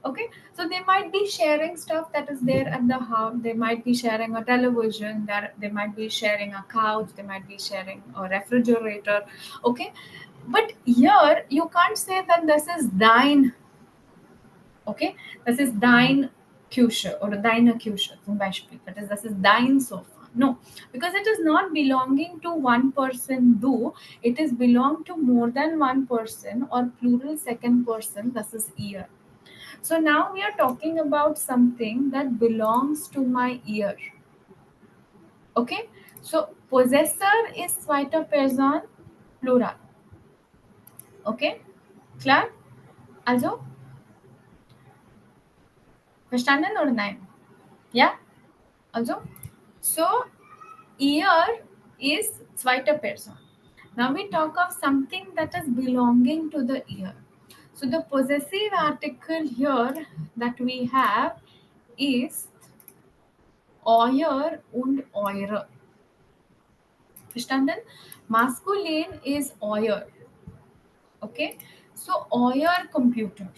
Okay, so they might be sharing stuff that is there at the house. They might be sharing a television, they might be sharing a couch, they might be sharing a refrigerator. Okay, but here you can't say that this is thine. Okay, das ist dein Küche oder deine Küche zum Beispiel. Das ist dein Sofa. No, because it is not belonging to one person do, it is belong to more than one person or plural second person, this is ear. So now we are talking about something that belongs to my ear. Okay, so possessor is zweiter Person, plural. Okay, klar? Also, verstanden oder nein? Ja? Also, so ear is zweiter Person. Now we talk of something that is belonging to the ear. So the possessive article here that we have is euer und eure. Verstanden? Masculine is euer. Okay? So euer computer.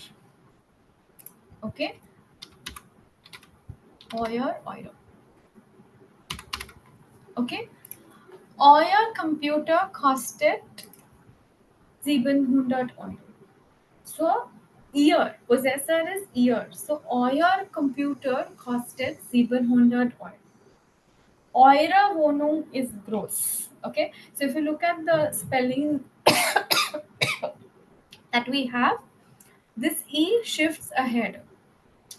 Okay? Eure. Okay? Euer Computer kostet 700 €. So, ear, possessor is ear. So, euer Computer kostet 700 €. Eure Wohnung is gross. Okay, so if you look at the spelling that we have, this E shifts ahead.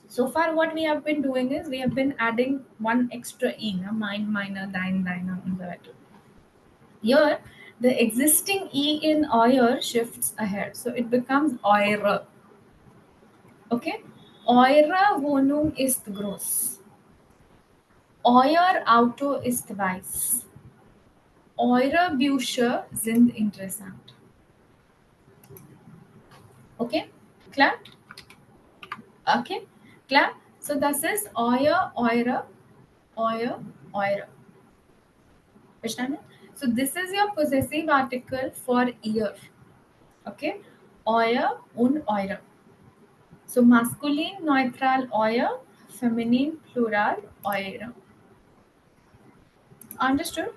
So far, what we have been doing is we have been adding one extra E, mine, minor, thine, and that. Here, the existing E in euer shifts ahead. So it becomes eure. Okay? Eure Wohnung ist groß. Euer Auto ist weiß. Eure Bücher sind interessant. Okay, klar? Okay, klar? So das ist eure. Verstanden? So this is your possessive article for ear. Okay, euer und eure. So masculine neutral euer, feminine plural eure. Understood?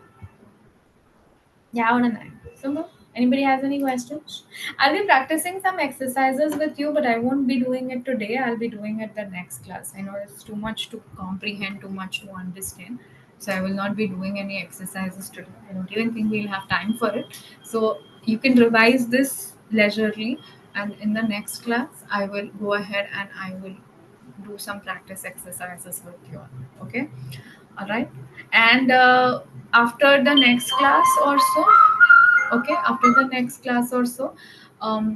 Yeah or no? So, anybody has any questions? I'll be practicing some exercises with you, but I won't be doing it today. I'll be doing it the next class. I know it's too much to comprehend, too much to understand. So I will not be doing any exercises today. I don't even think we'll have time for it. So you can revise this leisurely, and in the next class, I will go ahead and I will do some practice exercises with you. Okay? All right. And after the next class or so, okay, after the next class or so,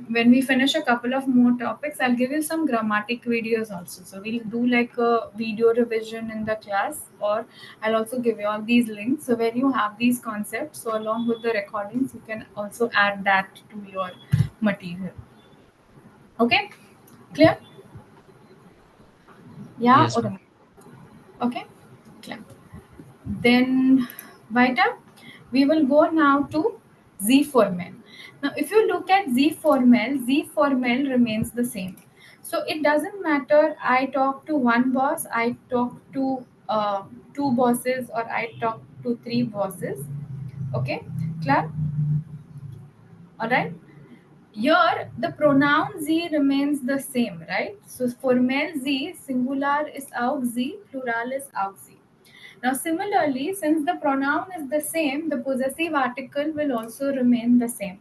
when we finish a couple of more topics, I'll give you some grammatic videos also. So we'll do like a video revision in the class, or I'll also give you all these links. So when you have these concepts, so along with the recordings, you can also add that to your material. Okay, clear? Yeah Yes, or ma'am. no? Okay, clear. Then weiter, we will go now to Z formal. Now, if you look at Z formal remains the same. So it doesn't matter. I talk to one boss, I talk to two bosses, or I talk to three bosses. Okay, clear? All right. Here, the pronoun Z remains the same, right? So formal Z, singular is auch Z, plural is auch Z. Now, similarly, since the pronoun is the same, the possessive article will also remain the same.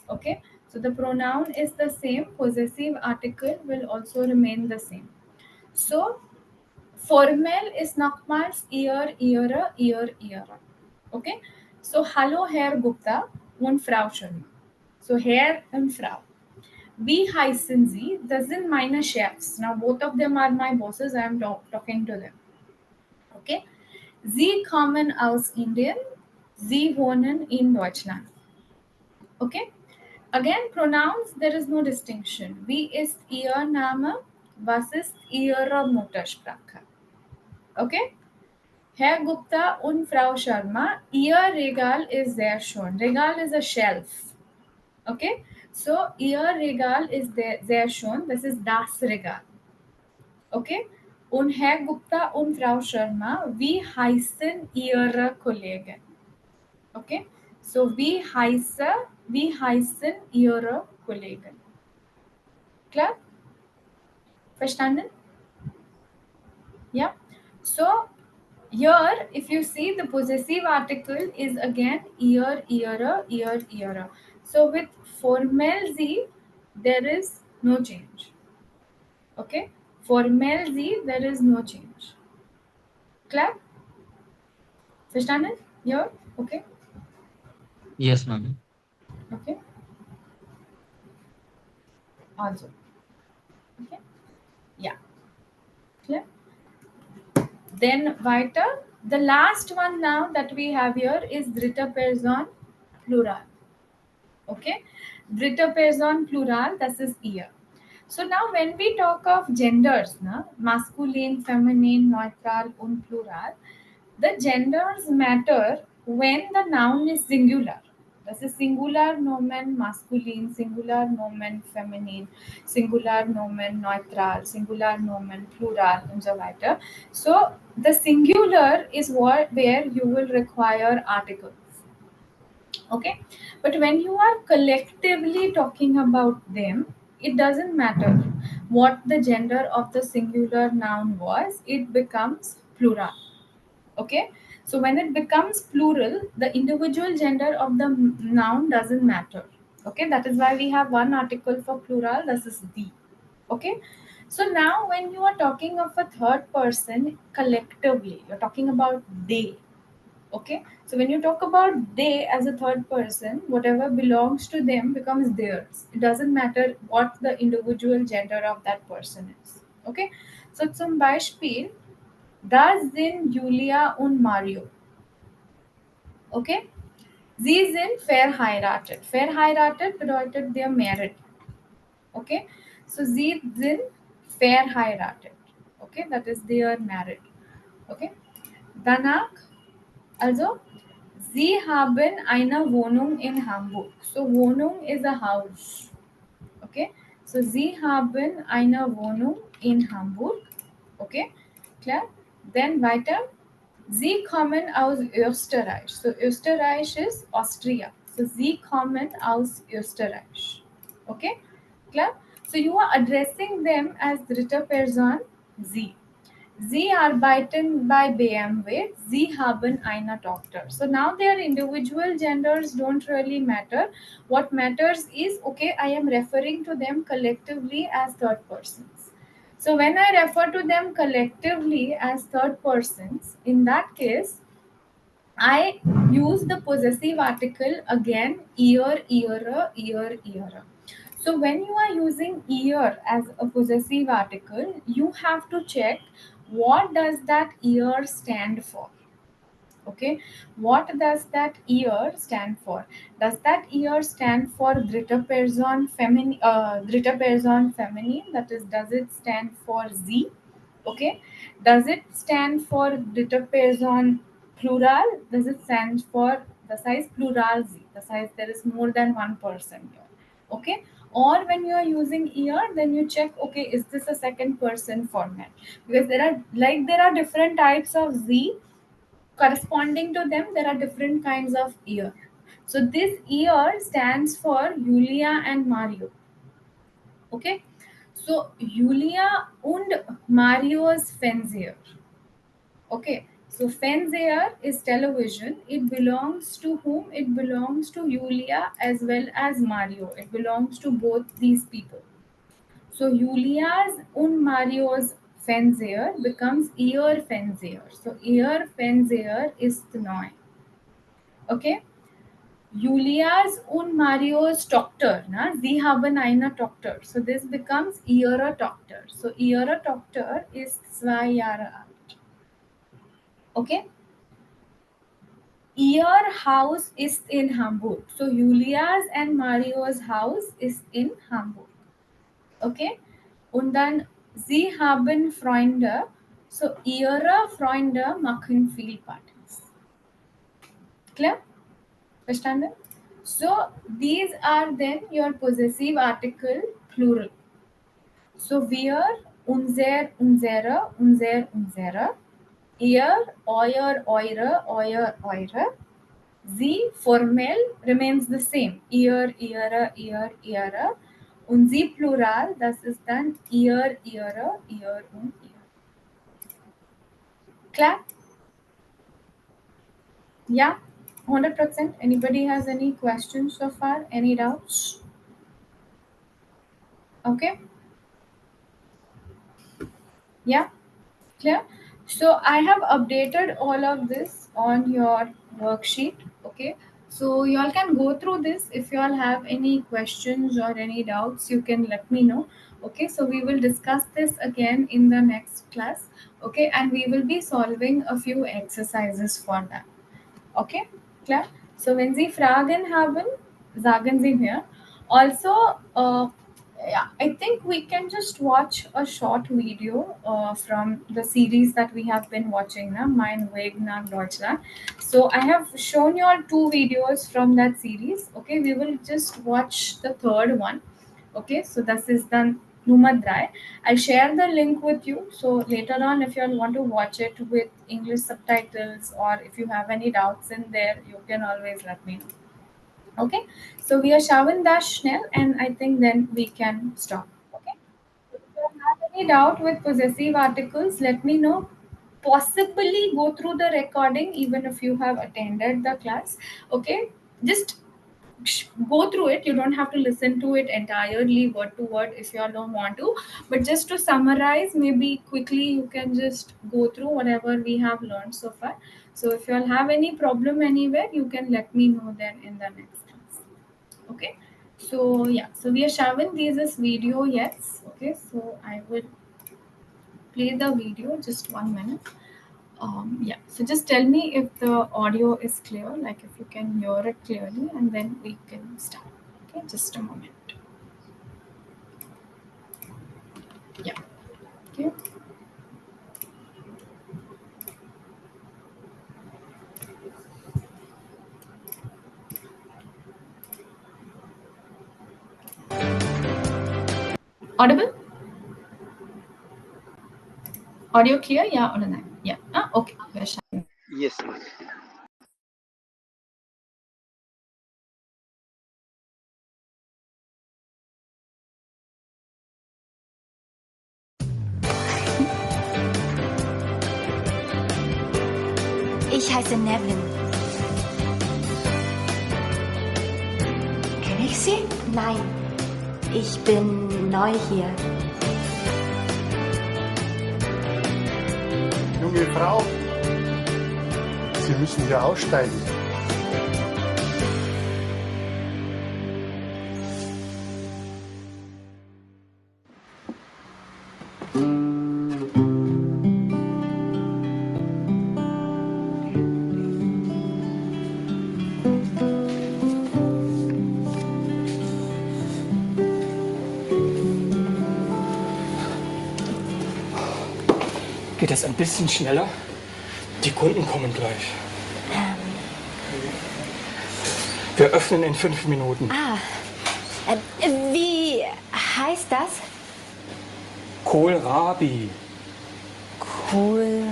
Okay, so the pronoun is the same, possessive article will also remain the same. So, formal is nochmals ihre. Okay, so hallo Herr Gupta und Frau Sharma. So, Herr und Frau. Wie heißen Sie? Das sind meine Chefs. Now, both of them are my bosses. I am talking to them. Okay. Sie kommen aus Indien. Sie wohnen in Deutschland. Okay. Again, pronouns, there is no distinction. Wie ist Ihr Name? Was ist Ihre Muttersprache? Okay. Herr Gupta und Frau Sharma, Ihr Regal ist sehr schön. Regal is a shelf. Okay. So, Ihr Regal ist sehr schön. This is das Regal. Okay. Und Herr Gupta und Frau Sharma, wie heißen Ihre Kollegen? Okay. So, wie heißen Ihre Kollegen? Klar? Verstanden? Yeah. So, here, if you see, the possessive article is again ihre. So, with formal Z, there is no change. Okay. Formal Z, there is no change. Klar? Verstanden? Here? Okay. Yes, ma'am. Okay. Also. Okay. Yeah. Clear? Then weiter. The last one now that we have here is dritte Person plural. Okay. Dritte Person plural, this is ihr. So now when we talk of genders, na, masculine, feminine, neutral und plural, the genders matter when the noun is singular. Das ist singular nomen masculine, singular nomen feminine, singular nomen neutral, singular nomen plural und so weiter. So the singular is where you will require articles. Okay, but when you are collectively talking about them, it doesn't matter what the gender of the singular noun was, it becomes plural. Okay, so when it becomes plural, the individual gender of the noun doesn't matter. Okay, that is why we have one article for plural, this is the. Okay, so now when you are talking of a third person collectively, you're talking about they. Okay, so when you talk about they as a third person, whatever belongs to them becomes theirs. It doesn't matter what the individual gender of that person is. Okay, so zum Beispiel, da sind Julia und Mario. Okay, sie sind verheiratet. Verheiratet bedeutet they're married. Okay, so sie sind verheiratet. Okay, that is they are married. Okay, danach, also, sie haben eine Wohnung in Hamburg. So Wohnung is a house. Okay, so sie haben eine Wohnung in Hamburg. Okay, klar. Then weiter. Sie kommen aus Österreich. So Österreich is Austria. So sie kommen aus Österreich. Okay, klar. So you are addressing them as dritte Person sie. Sie arbeiten bei BMW. Sie haben eine Tochter. So now their individual genders don't really matter. What matters is, okay, I am referring to them collectively as third persons. So when I refer to them collectively as third persons, in that case, I use the possessive article again, ear. So when you are using ear as a possessive article, you have to check what does that ear stand for. Okay, what does that ear stand for? Does that ear stand for dritte Person feminine? That is, does it stand for Z? Okay, does it stand for dritte Person plural? Does it stand for the size plural Z, the size there is more than one person here? Okay, or when you are using ear, then you check, okay, is this a second person format? Because there are different types of Z. Corresponding to them, there are different kinds of ear. So this ear stands for Julia and Mario. Okay, so Julia und Mario's Fernseher. Okay, so Fernseher is television. It belongs to whom? It belongs to Julia as well as Mario. It belongs to both these people. So Julia's und Mario's Fernseher becomes ear Fernseher. So ear Fernseher ist neu. Okay, Julias und Marios Tochter, na? Sie haben eine Tochter. So this becomes ihre Tochter. So ihre Tochter ist 2 Jahre alt. Okay. Ihr Haus ist in Hamburg. So Julias and Marios house is in Hamburg. Okay. Und dann, sie haben Freunde. So ihre Freunde machen viel Partys. Clear? Verstanden? So these are then your possessive article plural. So wir, unsere, ihr, eure. Sie formell remains the same. Ihre. Und sie plural, das ist dann ihr und ihr. Klar? Yeah, 100%. Anybody has any questions so far? Any doubts? Okay. Yeah, clear. So I have updated all of this on your worksheet. Okay. So you all can go through this. If you all have any questions or any doubts, you can let me know. Okay. So we will discuss this again in the next class. Okay. And we will be solving a few exercises for that. Okay, klar. So wenn Sie Fragen haben, sagen Sie mir. Also, yeah, I think we can just watch a short video from the series that we have been watching, na? Mein Weg nach Deutschland. So I have shown you all 2 videos from that series. Okay, we will just watch the third one. Okay, so this is the Nummer 3. I'll share the link with you. So later on, if you all want to watch it with English subtitles or if you have any doubts in there, you can always let me know. Okay, so we are schauen das schnell and I think then we can stop. Okay, if you have any doubt with possessive articles, let me know. Possibly go through the recording even if you have attended the class. Okay, just go through it. You don't have to listen to it entirely word to word if you all don't want to, but just to summarize, maybe quickly you can just go through whatever we have learned so far. So if you all have any problem anywhere, you can let me know then in the next class. Okay, so yeah, so we are showing this video. Yes. Okay, so I will play the video, just 1 minute. Yeah, so just tell me if the audio is clear, like if you can hear it clearly, and then we can start. Okay, just a moment. Yeah, okay. Audible? Audio clear? Yeah or no? Yeah. Okay. Yes. Ich heiße Nevin. Kenne ich Sie? Nein. Ich bin neu hier. Junge Frau, Sie müssen hier aussteigen. Geht das ein bisschen schneller? Die Kunden kommen gleich. Wir öffnen in 5 Minuten. Wie heißt das? Kohlrabi. Kohlrabi.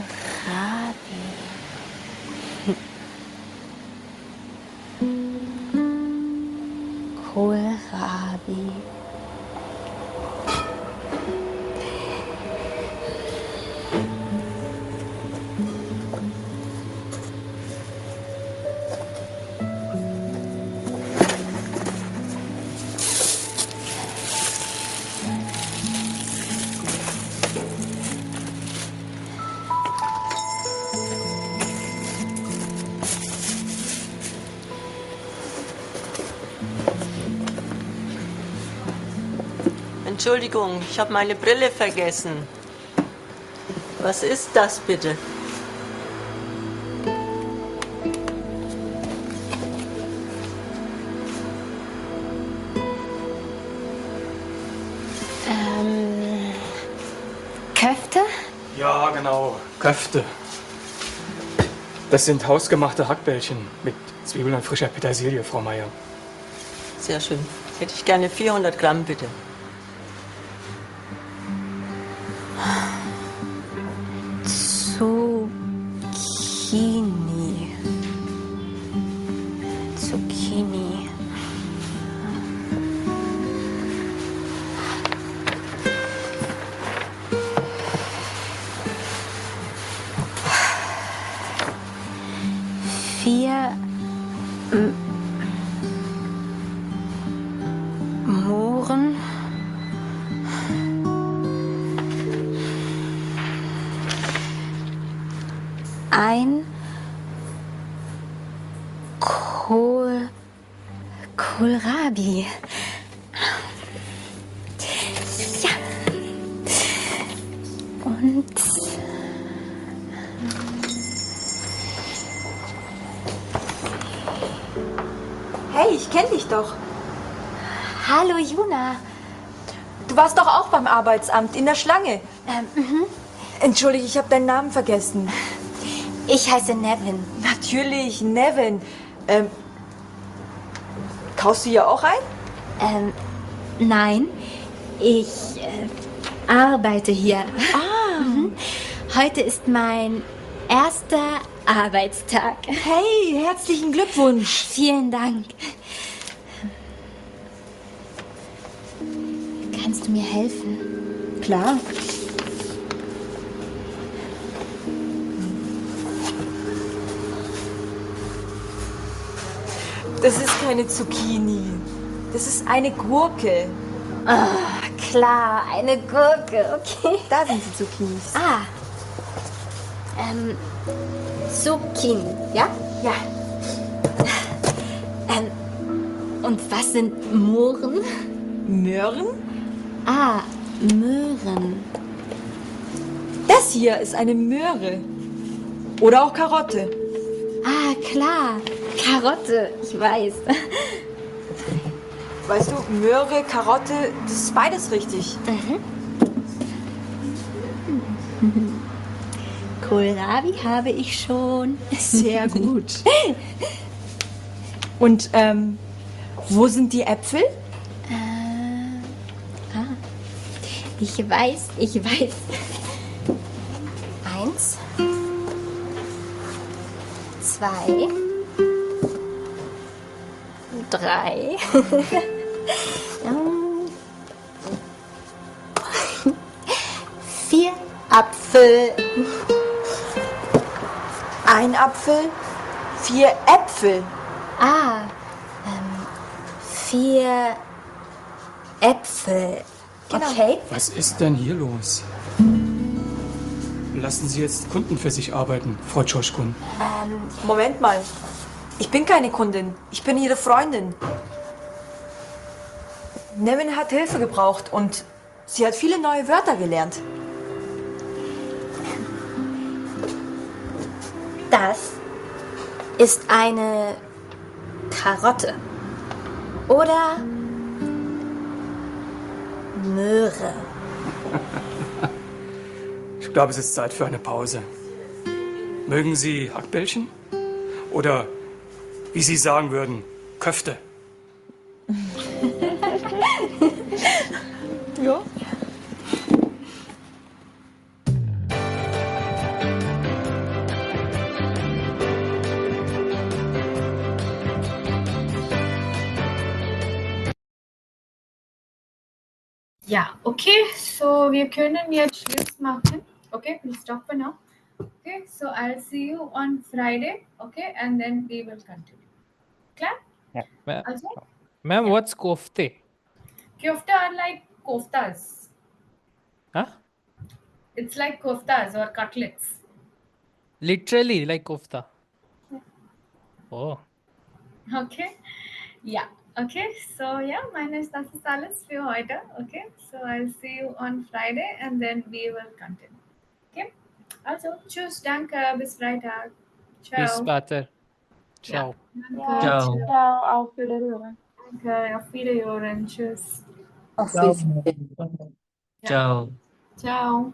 Kohlrabi. Entschuldigung, ich habe meine Brille vergessen. Was ist das bitte? Köfte? Ja, genau. Köfte. Das sind hausgemachte Hackbällchen mit Zwiebeln und frischer Petersilie, Frau Meier. Sehr schön. Hätte ich gerne 400 Gramm, bitte. Zucchini. Zucchini. Vier Mohren. Ein Kohlrabi. Ja. Und Hey, ich kenne dich doch. hallo Juna. Du warst doch auch beim Arbeitsamt in der Schlange. Entschuldige, ich habe deinen Namen vergessen. Ich heiße Nevin. Natürlich, Nevin. Kaufst du hier auch ein? Nein, ich arbeite hier. Heute ist mein erster Arbeitstag. Hey, herzlichen Glückwunsch. Vielen Dank. Kannst du mir helfen? Klar. Das ist keine Zucchini. Das ist eine Gurke. Klar, eine Gurke, okay. Da sind die Zucchinis. Zucchini, ja? Ja. Und was sind Mohren? Möhren? Möhren. Das hier ist eine Möhre. Oder auch Karotte. Ah, klar. Karotte, ich weiß. Weißt du, Möhre, Karotte, das ist beides richtig. Kohlrabi habe ich schon. Sehr gut. Und wo sind die Äpfel? Ich weiß. 1, 2, 3. 4 Apfel. Ein Apfel, 4 Äpfel. Ah, 4 Äpfel. Genau. Okay. Was ist denn hier los? Lassen Sie jetzt Kunden für sich arbeiten, Frau Tschoschkun. Moment mal. Ich bin keine Kundin. Ich bin Ihre Freundin. Nevin hat Hilfe gebraucht und sie hat viele neue Wörter gelernt. Das ist eine Karotte. Oder Möhre. Ich glaube, es ist Zeit für eine Pause. Mögen Sie Hackbällchen? Oder, wie Sie sagen würden, Köfte? Ja. Ja, okay, so wir können jetzt Schluss machen. Okay, we'll stop for now. Okay, so I'll see you on Friday. Okay, and then we will continue. Clear? Ma- Also, Ma'am, Yeah. what's kofte? kofta are like koftas. Huh? It's like koftas or cutlets. Literally like kofta. Oh. Okay. Ja, okay. So ja, das ist alles für heute. Okay, so I'll see you on Friday and then we will continue. Okay. Also, tschüss, danke, bis Freitag. Peace, Ciao. Pater. Ja, Ciao. danke. Ciao. Ciao. Ciao, auf Wiederhören. Danke, auf Wiederhören. Tschüss. Auf Ciao. Wiedersehen. Ja. Ciao. Ciao.